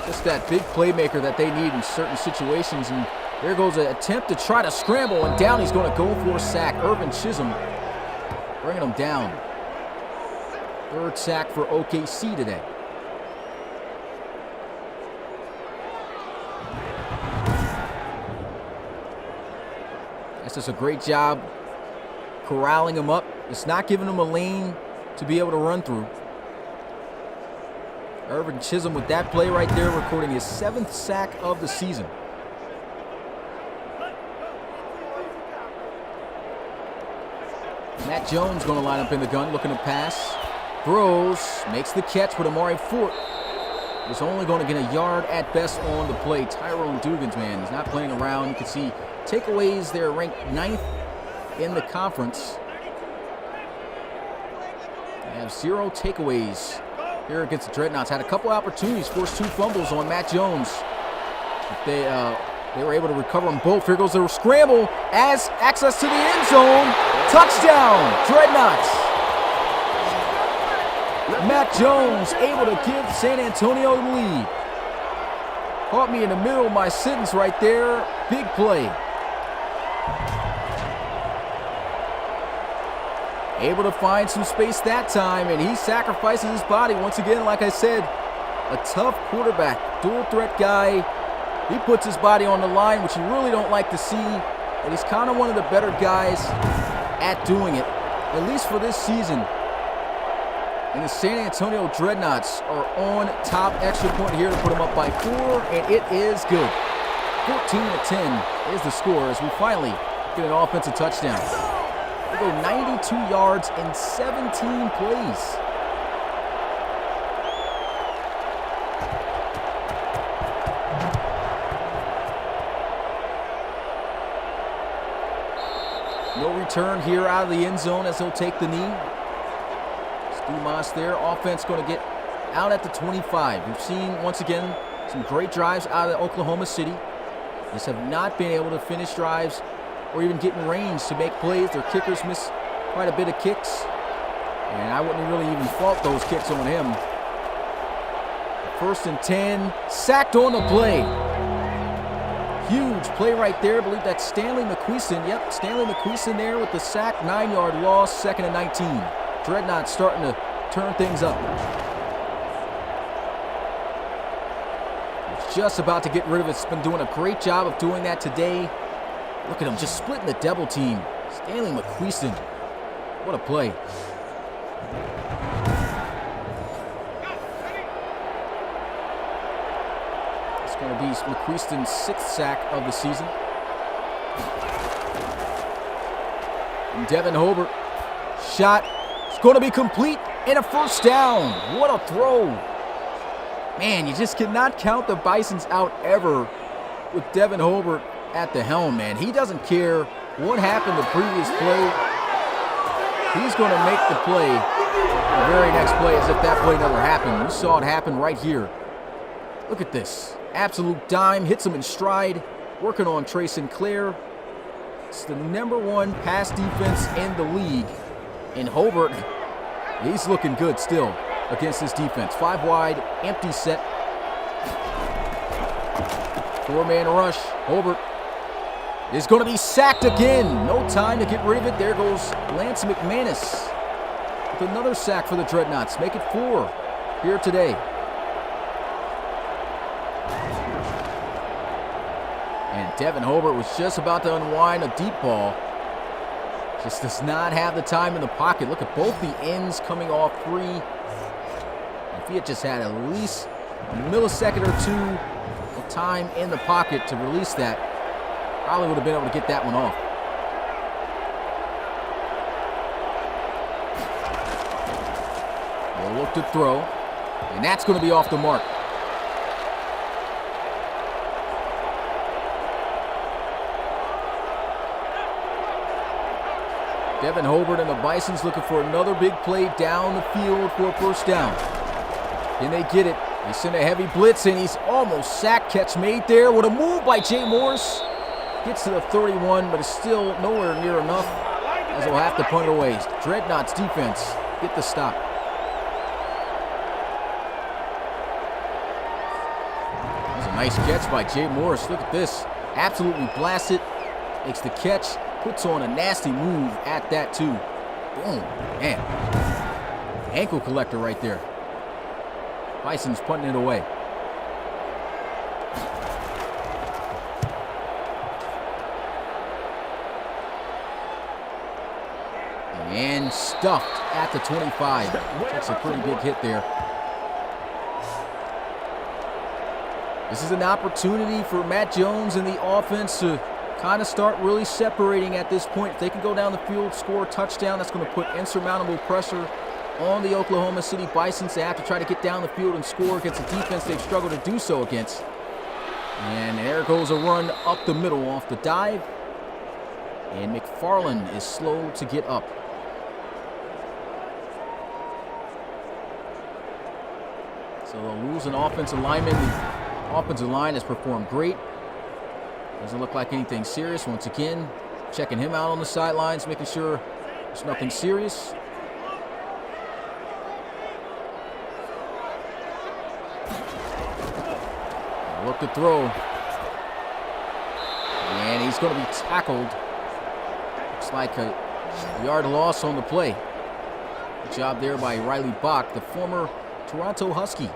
Just that big playmaker that they need in certain situations. And there goes an attempt to try to scramble, and down he's going to go for a sack. Irvin Chisholm bringing him down. 3rd sack for OKC today. That's just a great job corralling him up. It's not giving him a lane to be able to run through. Irvin Chisholm with that play right there, recording his 7th sack of the season. Matt Jones going to line up in the gun, looking to pass. Throws, makes the catch with Amari Fort. He's only going to get a yard at best on the play. Tyrone Dugans, man, he's not playing around. You can see takeaways, they're ranked 9th in the conference. They have 0 takeaways here against the Dreadnoughts. Had a couple opportunities, forced 2 fumbles on Matt Jones. But they were able to recover them both. Here goes the scramble as access to the end zone. Touchdown, Dreadnoughts. Matt Jones able to give San Antonio the lead. Caught me in the middle of my sentence right there. Big play. Able to find some space that time, and he sacrifices his body. Once again, like I said, a tough quarterback, dual threat guy. He puts his body on the line, which you really don't like to see, but he's kind of one of the better guys at doing it, at least for this season. And the San Antonio Dreadnoughts are on top. Extra point here to put them up by 4, and it is good. 14-10 is the score as we finally get an offensive touchdown. They go 92 yards in 17 plays. No return here out of the end zone as he'll take the knee. Dumas there. Offense going to get out at the 25. We've seen, once again, some great drives out of Oklahoma City. Just have not been able to finish drives or even get in range to make plays. Their kickers miss quite a bit of kicks. And I wouldn't really even fault those kicks on him. 1st and 10. Sacked on the play. Huge play right there. I believe that's Stanley McQueeson. Yep, Stanley McQueeson there with the sack. 9-yard loss. 2nd and 19. Dreadnoughts starting to turn things up. It's just about to get rid of it. It's been doing a great job of doing that today. Look at him just splitting the double team. Stanley McQueeson. What a play. It's going to be McQueeston's 6th sack of the season. And Devin Hobart. Shot. It's going to be complete and a 1st down. What a throw. Man, you just cannot count the Bisons out ever with Devin Hobart at the helm, man. He doesn't care what happened the previous play. He's going to make the play, the very next play, as if that play never happened. You saw it happen right here. Look at this. Absolute dime. Hits him in stride. Working on Trey Sinclair. It's the #1 pass defense in the league. And Hobart, he's looking good still against this defense. 5 wide, empty set. 4-man rush. Hobart is going to be sacked again. No time to get rid of it. There goes Lance McManus with another sack for the Dreadnoughts. Make it 4 here today. And Devin Hobart was just about to unwind a deep ball. Just does not have the time in the pocket. Look at both the ends coming off free. If he had just had at least a millisecond or 2 of time in the pocket to release that, probably would have been able to get that one off. They'll look to throw, and that's going to be off the mark. Devin Hobart and the Bisons looking for another big play down the field for a 1st down. Then they get it. They send a heavy blitz, and he's almost sacked. Catch made there. What a move by Jay Morris. Gets to the 31, but is still nowhere near enough, as he'll have to punt it away. Dreadnoughts defense get the stop. That's a nice catch by Jay Morris. Look at this. Absolutely blasted. Makes the catch. Puts on a nasty move at that, too. Boom. Man. Ankle collector right there. Bison's punting it away. And stuffed at the 25. That's a pretty big hit there. This is an opportunity for Matt Jones and the offense to kind of start really separating at this point. If they can go down the field, score a touchdown, that's going to put insurmountable pressure on the Oklahoma City Bisons. They have to try to get down the field and score against a defense they've struggled to do so against. And there goes a run up the middle off the dive. And McFarland is slow to get up. So they'll lose an offensive lineman. The offensive line has performed great. Doesn't look like anything serious. Once again, checking him out on the sidelines, making sure there's nothing serious. Look to throw. And he's going to be tackled. Looks like a yard loss on the play. Good job there by Riley Bach, the former Toronto Husky.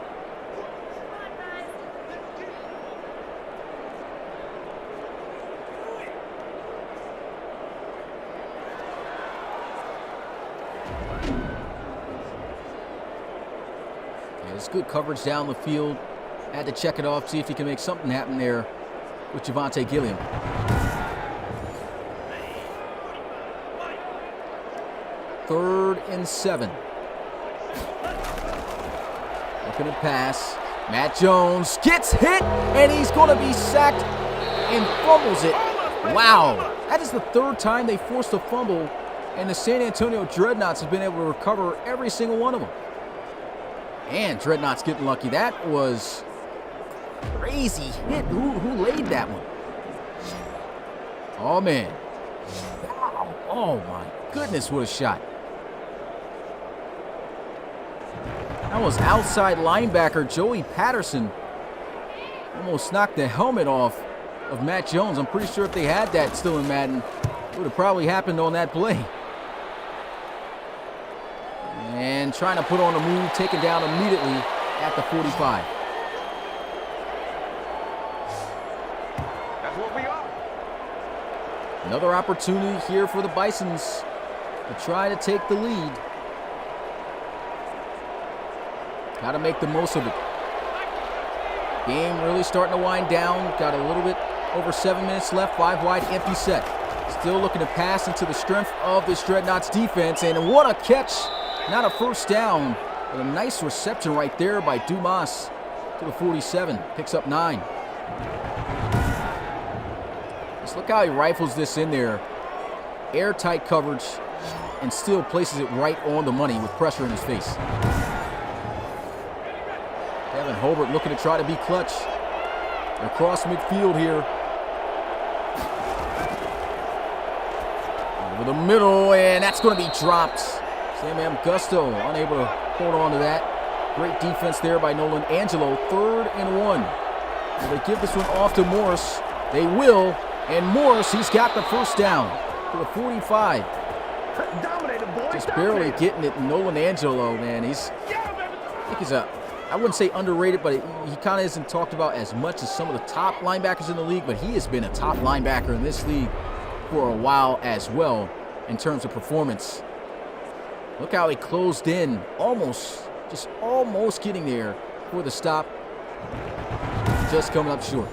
Yeah, it's good coverage down the field. Had to check it off, see if he can make something happen there with Javonte Gilliam. Third and 7. Looking to pass. Matt Jones gets hit, and he's going to be sacked and fumbles it. Wow. That is the third time they forced a fumble, and the San Antonio Dreadnoughts have been able to recover every single one of them. And Dreadnoughts getting lucky. That was crazy hit. Who laid that one? Oh, man. Wow. Oh, my goodness, what a shot. That was outside linebacker Joey Patterson. Almost knocked the helmet off of Matt Jones. I'm pretty sure if they had that still in Madden, it would have probably happened on that play. And trying to put on a move, taken down immediately at the 45. That's what we are. Another opportunity here for the Bisons to try to take the lead. Got to make the most of it. Game really starting to wind down. Got a little bit over 7 minutes left. 5 wide, empty set. Still looking to pass into the strength of this Dreadnoughts defense. And what a catch. Not a first down, but a nice reception right there by Dumas to the 47. Picks up 9. Just look how he rifles this in there. Airtight coverage and still places it right on the money with pressure in his face. Kevin Hobart looking to try to be clutch. Across midfield here. Over the middle, and that's going to be dropped. Sam Gusto unable to hold on to that. Great defense there by Nolan Angelo. 3rd and 1. Will they give this one off to Morris? They will. And Morris, he's got the first down to the 45. Just barely getting it. Nolan Angelo, man, I think he's I wouldn't say underrated, but he kind of isn't talked about as much as some of the top linebackers in the league, but he has been a top linebacker in this league for a while as well in terms of performance. Look how he closed in, almost getting there for the stop. Just coming up short.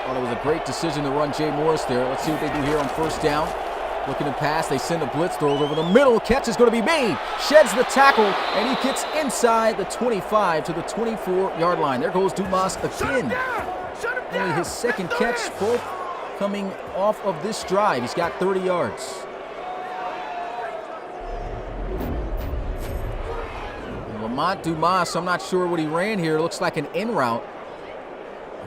Well, it was a great decision to run Jay Morris there. Let's see what they do here on first down. Looking to pass, they send a blitz, throws over the middle. Catch is going to be made. Sheds the tackle, and he gets inside the 25 to the 24-yard line. There goes Dumas again. Only his second catch, both coming off of this drive. He's got 30 yards. Lamont Dumas, I'm not sure what he ran here. It looks like an in route.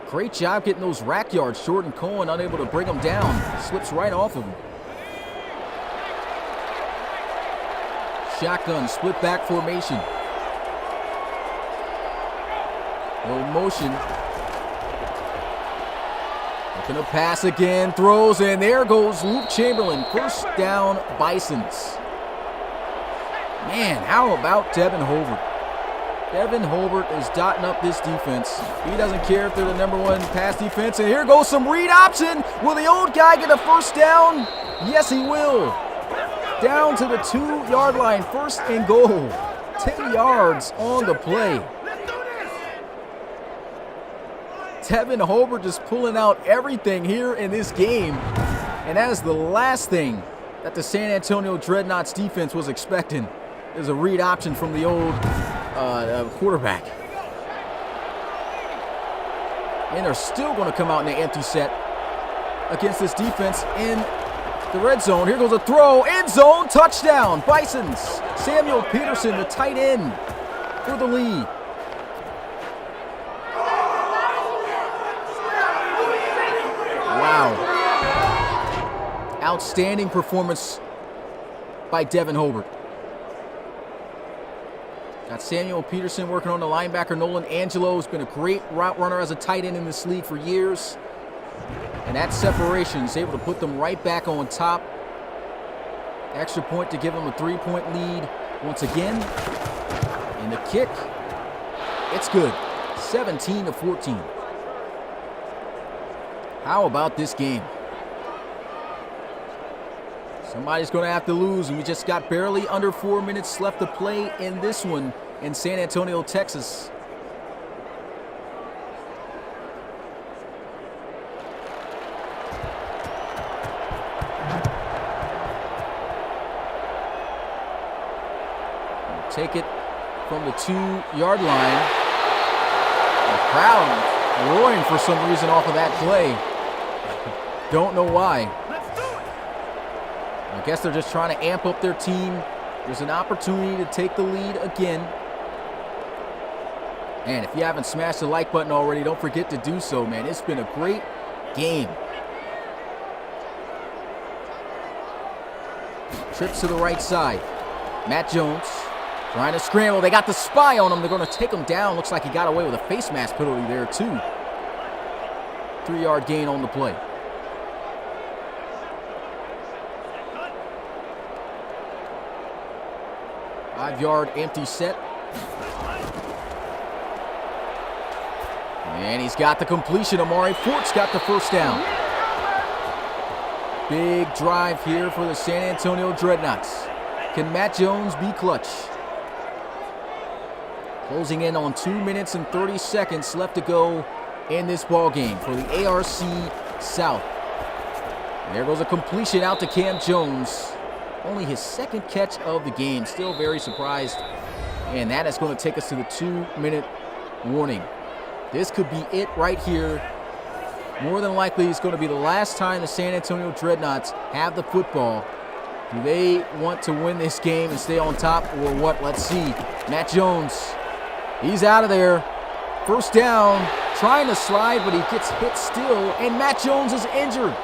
A great job getting those rack yards. Jordan Cohen unable to bring him down. Slips right off of him. Shotgun, split back formation. No motion. Looking to pass again, throws, and there goes Luke Chamberlain. First down, Bisons. Man, how about Devin Hobart? Devin Hobart is dotting up this defense. He doesn't care if they're the #1 pass defense. And here goes some read option. Will the old guy get a first down? Yes, he will. Down to the 2-yard line, 1st and goal. 10 yards on the play. Devin Hobart just pulling out everything here in this game. And that is the last thing that the San Antonio Dreadnoughts defense was expecting. There's a read option from the old quarterback. And they're still going to come out in an empty set against this defense in the red zone. Here goes a throw, end zone, touchdown, Bisons. Samuel Peterson, the tight end, for the lead. Wow. Outstanding performance by Devin Hobart. Got Samuel Peterson working on the linebacker. Nolan Angelo has been a great route runner as a tight end in this league for years. And that separation is able to put them right back on top. Extra point to give them a 3-point lead once again. And the kick, it's good. 17-14. How about this game? Somebody's going to have to lose, and we just got barely under 4 minutes left to play in this one in San Antonio, Texas. Take it from the 2-yard line. The crowd roaring for some reason off of that play. Don't know why. I guess they're just trying to amp up their team. There's an opportunity to take the lead again. And if you haven't smashed the like button already, don't forget to do so, man. It's been a great game. Trips to the right side. Matt Jones trying to scramble. They got the spy on him. They're going to take him down. Looks like he got away with a face mask penalty there, too. 3-yard gain on the play. Five-yard empty set. And he's got the completion. Amari Fort's got the first down. Big drive here for the San Antonio Dreadnoughts. Can Matt Jones be clutch? Closing in on 2 minutes and 30 seconds left to go in this ball game for the ARC South. There goes a completion out to Cam Jones. Only his second catch of the game. Still very surprised. And that is going to take us to the 2-minute warning. This could be it right here. More than likely, it's going to be the last time the San Antonio Dreadnoughts have the football. Do they want to win this game and stay on top, or what? Let's see. Matt Jones, he's out of there. First down, trying to slide, but he gets hit still, and Matt Jones is injured.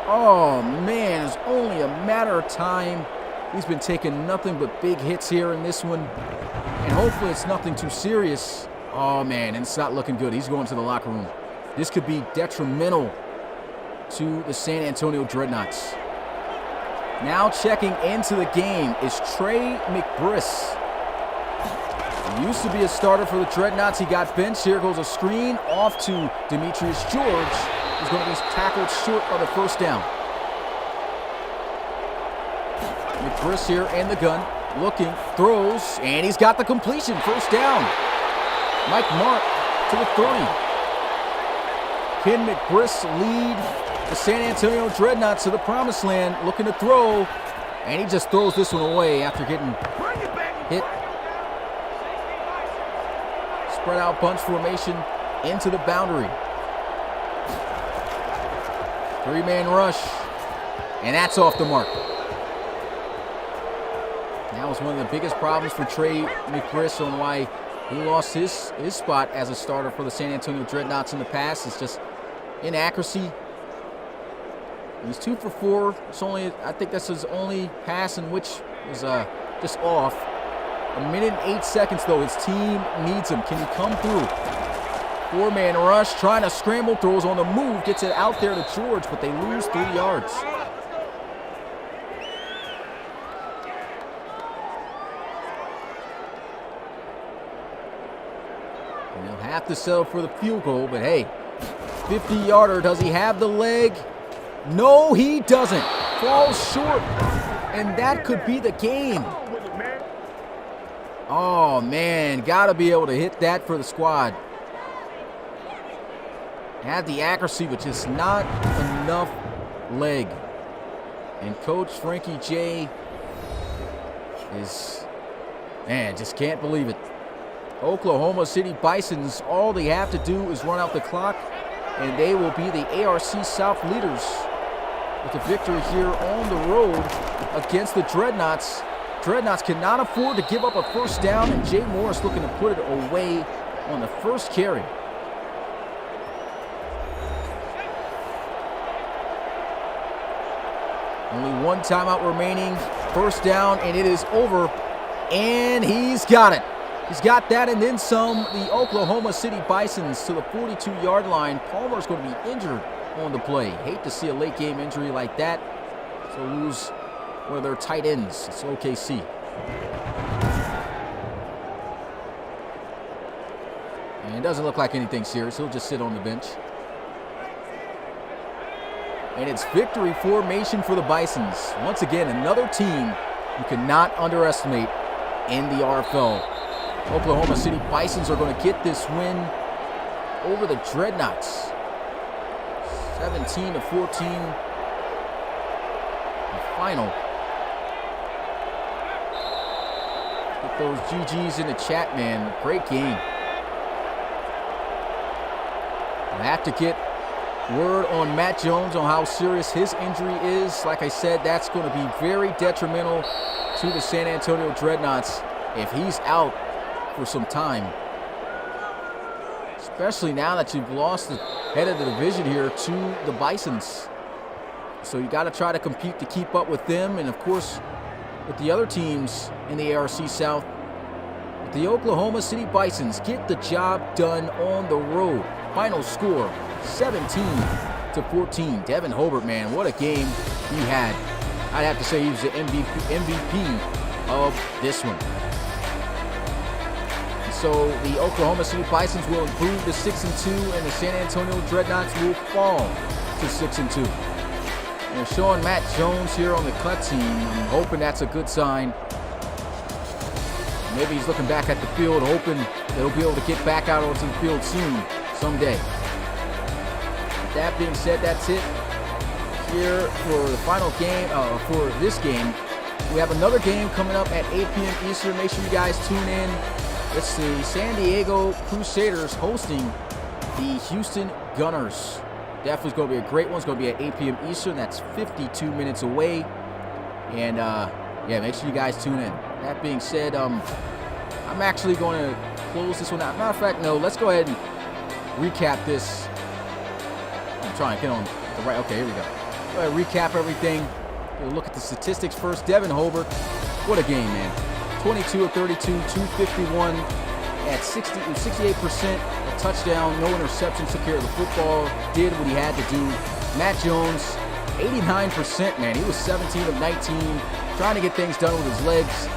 Oh, man, it's only a matter of time. He's been taking nothing but big hits here in this one, and hopefully it's nothing too serious. Oh, man, and it's not looking good. He's going to the locker room. This could be detrimental to the San Antonio Dreadnoughts. Now checking into the game is Trey Mcbriss. He used to be a starter for the Dreadnoughts. He got benched. Here goes a screen off to Demetrius George. He's going to be tackled short of the first down. Mcbriss here in the gun, looking, throws, and he's got the completion. First down. Mike Mark to the 30. Can Mcbriss lead the San Antonio Dreadnoughts to the promised land, looking to throw, and he just throws this one away after getting hit. Spread out bunch formation into the boundary. 3-man rush, and that's off the mark. That was one of the biggest problems for Trey Mcbriss on why he lost his spot as a starter for the San Antonio Dreadnoughts in the past. It's just inaccuracy. He's 2 for 4. It's only, I think that's his only pass in which was just off. 1 minute and 8 seconds though. His team needs him. Can he come through? 4-man rush, trying to scramble, throws on the move, gets it out there to George, but they lose 3 yards. And they'll have to settle for the field goal, but hey, 50-yarder, does he have the leg? No, he doesn't. Falls short, and that could be the game. Oh, man, got to be able to hit that for the squad. Had the accuracy, but just not enough leg. And Coach Frankie J is, man, just can't believe it. Oklahoma City Bisons, all they have to do is run out the clock, and they will be the ARC South leaders with a victory here on the road against the Dreadnoughts. Dreadnoughts cannot afford to give up a first down, and Jay Morris looking to put it away on the first carry. Only one timeout remaining. First down, and it is over. And he's got it. He's got that and then some. The Oklahoma City Bisons to the 42-yard line. Palmer's going to be injured on the play. Hate to see a late game injury like that. So lose one of their tight ends. It's OKC. And it doesn't look like anything serious. He'll just sit on the bench. And it's victory formation for the Bisons. Once again, another team you cannot underestimate in the RFL. Oklahoma City Bisons are going to get this win over the Dreadnoughts. 17-14. The final. Get those GGs in the chat, man. Great game. I have to get word on Matt Jones on how serious his injury is. Like I said, that's going to be very detrimental to the San Antonio Dreadnoughts if he's out for some time. Especially now that you've lost the head of the division here to the Bisons. So you got to try to compete to keep up with them. And of course, with the other teams in the ARC South, the Oklahoma City Bisons get the job done on the road. Final score, 17-14. Devin Hobart, man, what a game he had. I'd have to say he was the MVP of this one. And so the Oklahoma City Bisons will improve to 6-2, and the San Antonio Dreadnoughts will fall to 6-2. And showing Matt Jones here on the cut team. I'm hoping that's a good sign. Maybe he's looking back at the field, hoping that he'll be able to get back out onto the field soon, someday. That being said, that's it here for the final game, for this game. We have another game coming up at 8 p.m. Eastern. Make sure you guys tune in. It's the San Diego Crusaders hosting the Houston Gunners. Definitely going to be a great one. It's going to be at 8 p.m. Eastern. That's 52 minutes away. And, yeah, make sure you guys tune in. That being said, I'm actually going to close this one out. Matter of fact, no, let's go ahead and recap this. I'm trying to get on the right. Okay, here we go. Go ahead and recap everything. We'll look at the statistics first. Devin Hobart, what a game, man. 22 of 32, 251 at 68%, a touchdown, no interceptions, took care of the football, did what he had to do. Matt Jones, 89%, man. He was 17 of 19, trying to get things done with his legs.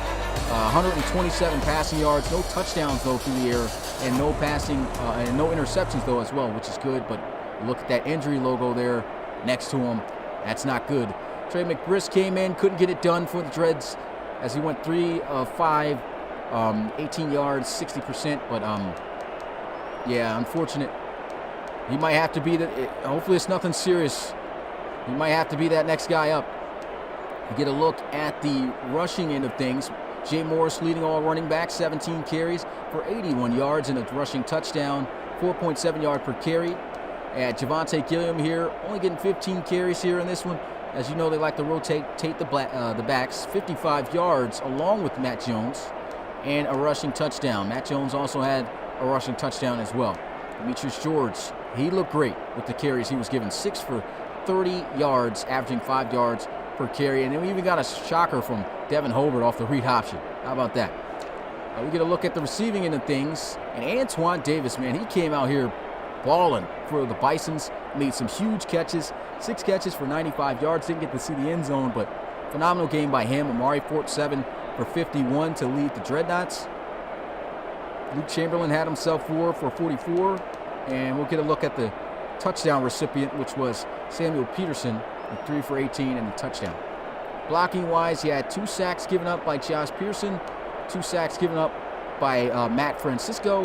127 passing yards, no touchdowns though through the air, and no passing and no interceptions though as well, which is good. But look at that injury logo there next to him. That's not good. Trey Mcbriss came in, couldn't get it done for the Dreads as he went 3 of 5, 18 yards, 60%. But yeah, unfortunate. He might have to be the. Hopefully, it's nothing serious. He might have to be that next guy up. We get a look at the rushing end of things. Jay Morris leading all running backs, 17 carries for 81 yards and a rushing touchdown, 4.7 yard per carry. And Javonte Gilliam here, only getting 15 carries here in this one. As you know, they like to rotate the backs, 55 yards along with Matt Jones, and a rushing touchdown. Matt Jones also had a rushing touchdown as well. Demetrius George, he looked great with the carries he was given, 6 for 30 yards, averaging 5 yards per carry. And then we even got a shocker from Devin Hobart off the read option. How about that? We get a look at the receiving end of things. And Antoine Davis, man, he came out here balling for the Bisons. Made some huge catches. 6 catches for 95 yards. Didn't get to see the end zone, but phenomenal game by him. Amari Fort 7 for 51 to lead the Dreadnoughts. Luke Chamberlain had himself 4 for 44. And we'll get a look at the touchdown recipient, which was Samuel Peterson, with 3 for 18 and a touchdown. Blocking wise, he had 2 sacks given up by Josh Pearson, 2 sacks given up by Matt Francisco,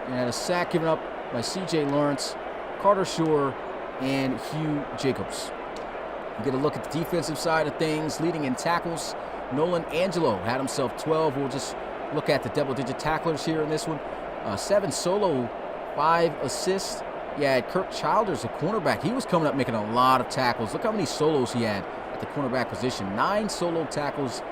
and had a sack given up by CJ Lawrence Carter Shore, and Hugh Jacobs. You get a look at the defensive side of things. Leading in tackles, Nolan Angelo had himself 12. We'll just look at the double-digit tacklers here in this one. 7 solo, 5 assists. You had Kirk Childers, a cornerback. He was coming up making a lot of tackles. Look how many solos he had at the cornerback position. 9 solo tackles,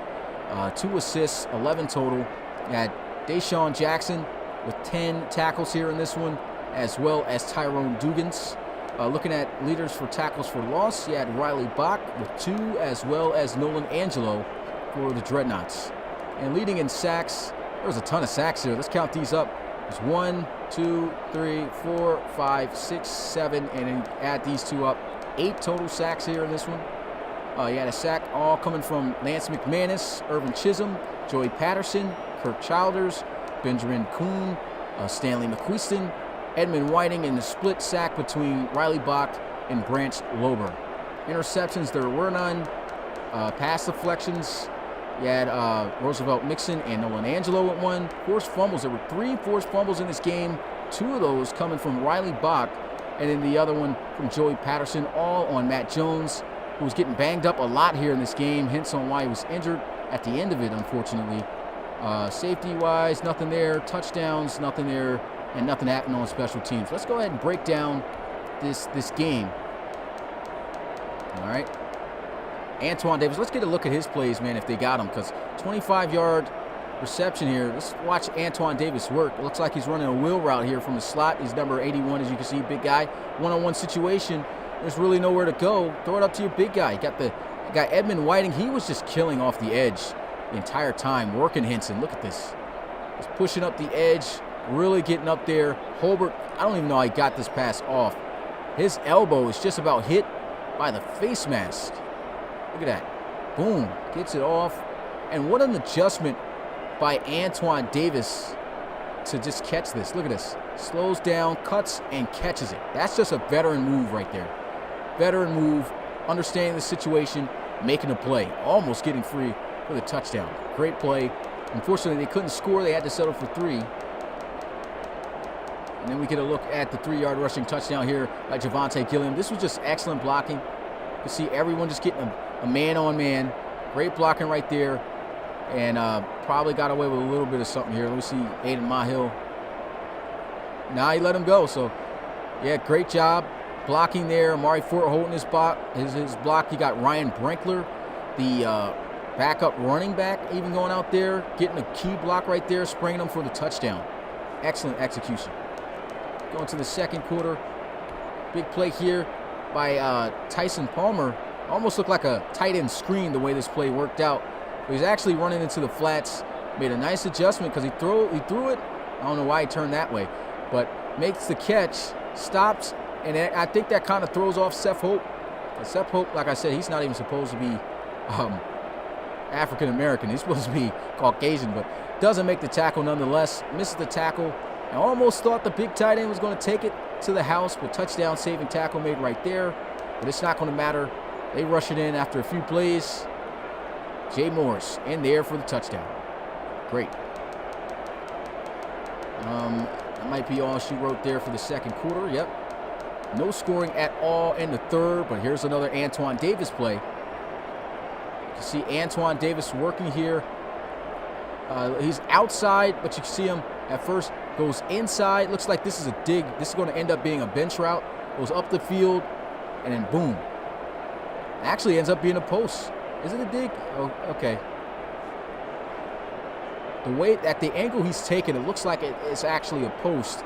2 assists, 11 total. You had Deshaun Jackson with 10 tackles here in this one, as well as Tyrone Dugans. Looking at leaders for tackles for loss, you had Riley Bach with 2, as well as Nolan Angelo for the Dreadnoughts. And leading in sacks, there was a ton of sacks here. Let's count these up. There's 1, 2, 3, 4, 5, 6, 7, and then add these 2 up. 8 total sacks here in this one. You had a sack all coming from Lance McManus, Irvin Chisholm, Joey Patterson, Kirk Childers, Benjamin Kuhn, Stanley McQuiston, Edmund Whiting, and the split sack between Riley Bach and Branch Lober. Interceptions, there were none. Pass deflections, you had Roosevelt Mixon and Nolan Angelo at 1. Forced fumbles, there were 3 forced fumbles in this game. 2 of those coming from Riley Bach, and then the other one from Joey Patterson, all on Matt Jones, who was getting banged up a lot here in this game, hence on why he was injured at the end of it, unfortunately. Safety-wise, nothing there. Touchdowns, nothing there. And nothing happened on special teams. Let's go ahead and break down this game. All right. Antoine Davis, let's get a look at his plays, man, if they got him, because 25-yard reception here. Let's watch Antoine Davis work. It looks like he's running a wheel route here from the slot. He's number 81, as you can see, big guy. One-on-one situation. There's really nowhere to go. Throw it up to your big guy. You got Edmund Whiting. He was just killing off the edge the entire time, working Henson. Look at this. He's pushing up the edge, really getting up there. Holbert, I don't even know how he got this pass off. His elbow is just about hit by the face mask. Look at that. Boom. Gets it off. And what an adjustment by Antoine Davis to just catch this. Look at this. Slows down, cuts, and catches it. That's just a veteran move right there. Veteran move, understanding the situation, making a play. Almost getting free for the touchdown. Great play. Unfortunately, they couldn't score. They had to settle for 3. And then we get a look at the 3-yard rushing touchdown here by Javonte Gilliam. This was just excellent blocking. You can see everyone just getting a man-on-man. Great blocking right there. And probably got away with a little bit of something here. Let me see Aiden Mahill. Now he let him go. So, yeah, great job blocking there. Amari Fort holding his block. His block. You got Ryan Brinkler, the backup running back, even going out there, getting a key block right there, spraying them for the touchdown. Excellent execution. Going to the second quarter. Big play here by Tyson Palmer. Almost looked like a tight end screen the way this play worked out. But he's actually running into the flats. Made a nice adjustment because he threw it. I don't know why he turned that way. But makes the catch, stops, and I think that kind of throws off Seth Hope. Seth Hope, like I said, he's not even supposed to be African American. He's supposed to be Caucasian, but doesn't make the tackle nonetheless. Misses the tackle. I almost thought the big tight end was going to take it to the house, but touchdown saving tackle made right there. But it's not going to matter. They rush it in after a few plays. Jay Morris in there for the touchdown. Great. That might be all she wrote there for the second quarter. Yep. No scoring at all in the third, but here's another Antoine Davis play. You can see Antoine Davis working here. He's outside, but you can see him at first goes inside. Looks like this is a dig. This is going to end up being a bench route. Goes up the field, and then boom. Actually ends up being a post. Is it a dig? Oh, okay. The way at the angle he's taken, it looks like it's actually a post.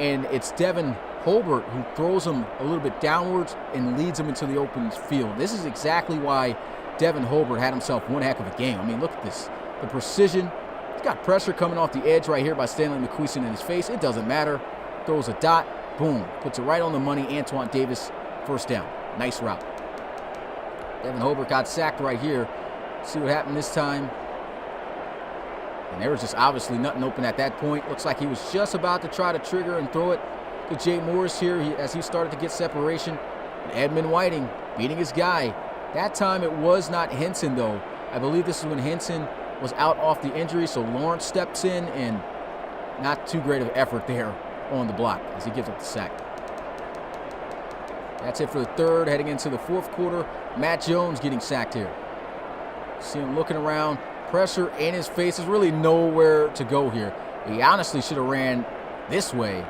And it's Devin Holbert who throws him a little bit downwards and leads him into the open field. This is exactly why Devin Holbert had himself one heck of a game. I mean, look at this. The precision. He's got pressure coming off the edge right here by Stanley McQuiston in his face. It doesn't matter. Throws a dot. Boom. Puts it right on the money. Antoine Davis, first down. Nice route. Devin Holbert got sacked right here. See what happened this time. And there was just obviously nothing open at that point. Looks like he was just about to try to trigger and throw it to Jay Morris here as he started to get separation. And Edmund Whiting beating his guy. That time it was not Henson, though. I believe this is when Henson was out off the injury, so Lawrence steps in, and not too great of an effort there on the block as he gives up the sack. That's it for the third. Heading into the fourth quarter, Matt Jones getting sacked here. See him looking around. Pressure in his face. There's really nowhere to go here. He honestly should have ran this way.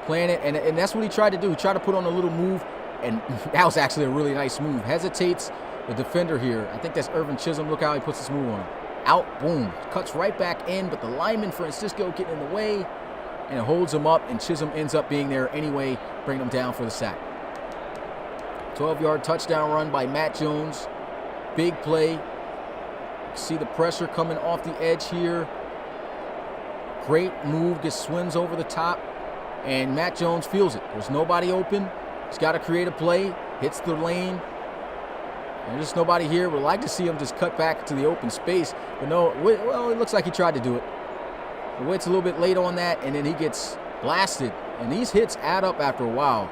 Playing it, and that's what he tried to do. He tried to put on a little move, and that was actually a really nice move. Hesitates the defender here. I think that's Irvin Chisholm. Look how he puts this move on him. Out, boom. Cuts right back in, but the lineman, Francisco, getting in the way, and it holds him up, and Chisholm ends up being there anyway, bringing him down for the sack. 12-yard touchdown run by Matt Jones. Big play. See the pressure coming off the edge here. Great move, just swims over the top, and Matt Jones feels it. There's nobody open. He's got to create a play, hits the lane. And there's nobody here. We'd like to see him just cut back to the open space, but no, well, it looks like he tried to do it. He waits a little bit late on that, and then he gets blasted, and these hits add up after a while.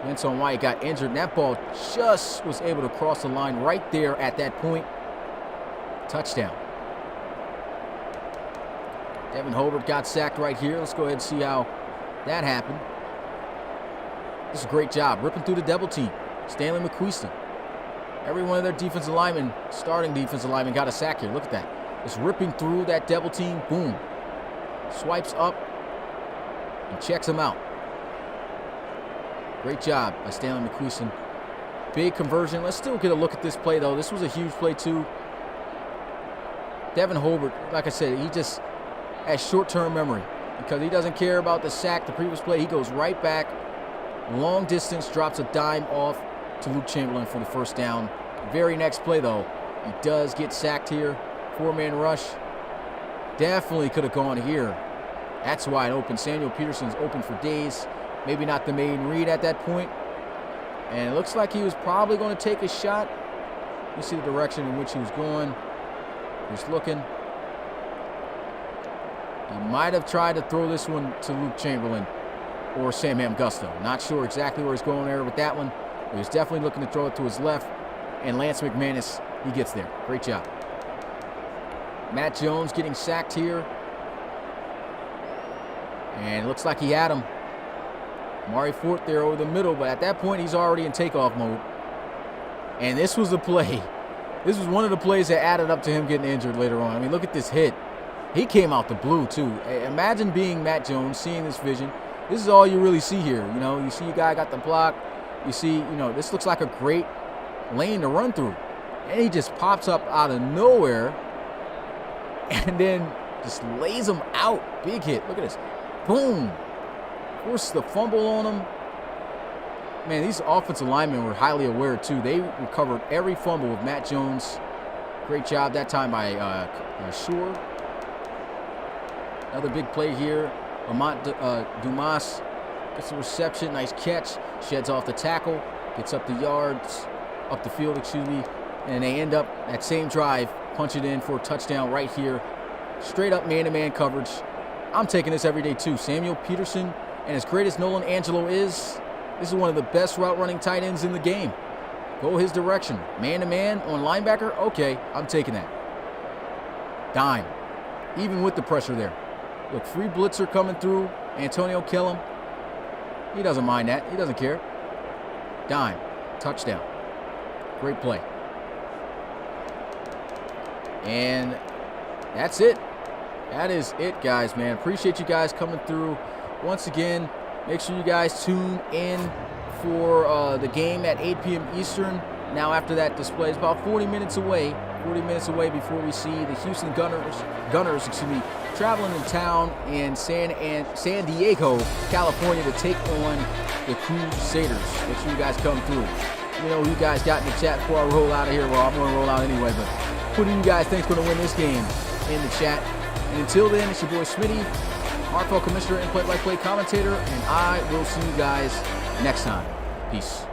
Antoine White got injured, and that ball just was able to cross the line right there at that point. Touchdown. Devin Hobart got sacked right here. Let's go ahead and see how that happened. This is a great job. Ripping through the double team. Stanley McQueeston. Every one of their defensive linemen, starting defensive linemen, got a sack here. Look at that. Just ripping through that double team. Boom. Swipes up and checks him out. Great job by Stanley McQueeston. Big conversion. Let's still get a look at this play, though. This was a huge play, too. Devin Hobart, like I said, he just has short-term memory because he doesn't care about the sack, the previous play. He goes right back, long distance, drops a dime off to Luke Chamberlain for the first down. Very next play, though, he does get sacked here. Four-man rush. Definitely could have gone here. That's wide open. Samuel Peterson's open for days. Maybe not the main read at that point. And it looks like he was probably going to take a shot. You see the direction in which he was going. He's looking. He might have tried to throw this one to Luke Chamberlain or Sam Gusto. Not sure exactly where he's going there with that one. But he's definitely looking to throw it to his left. And Lance McManus, he gets there. Great job. Matt Jones getting sacked here. And it looks like he had him. Mari Fort there over the middle, but at that point he's already in takeoff mode. And this was the play. This was one of the plays that added up to him getting injured later on. I mean, look at this hit. He came out the blue, too. Imagine being Matt Jones, seeing this vision. This is all you really see here. You know, you see a guy got the block. You see, you know, this looks like a great lane to run through. And he just pops up out of nowhere and then just lays him out. Big hit. Look at this. Boom. Forces the fumble on him. Man, these offensive linemen were highly aware, too. They recovered every fumble with Matt Jones. Great job that time by Shore. Another big play here. Lamont Dumas gets the reception. Nice catch. Sheds off the tackle. Gets up the yards. Up the field, excuse me. And they end up, that same drive, punch it in for a touchdown right here. Straight up man-to-man coverage. I'm taking this every day, too. Samuel Peterson, and as great as Nolan Angelo is, this is one of the best route-running tight ends in the game. Go his direction. Man-to-man on linebacker? Okay, I'm taking that. Dime. Even with the pressure there. Look, free blitzer coming through. Antonio Kellum. He doesn't mind that. He doesn't care. Dime. Touchdown. Great play. And that's it. That is it, guys, man. Appreciate you guys coming through. Once again, make sure you guys tune in for the game at 8 p.m. Eastern. Now, after that display, it's about 40 minutes away. 40 minutes away before we see the Houston Gunners, traveling in town in San Diego, California to take on the Crusaders. Make sure you guys come through. You know who you guys got in the chat before I roll out of here. Well, I'm going to roll out anyway, but who do you guys think is going to win this game in the chat? And until then, it's your boy Smitty, RFL Commissioner and play-by-play commentator, and I will see you guys next time. Peace.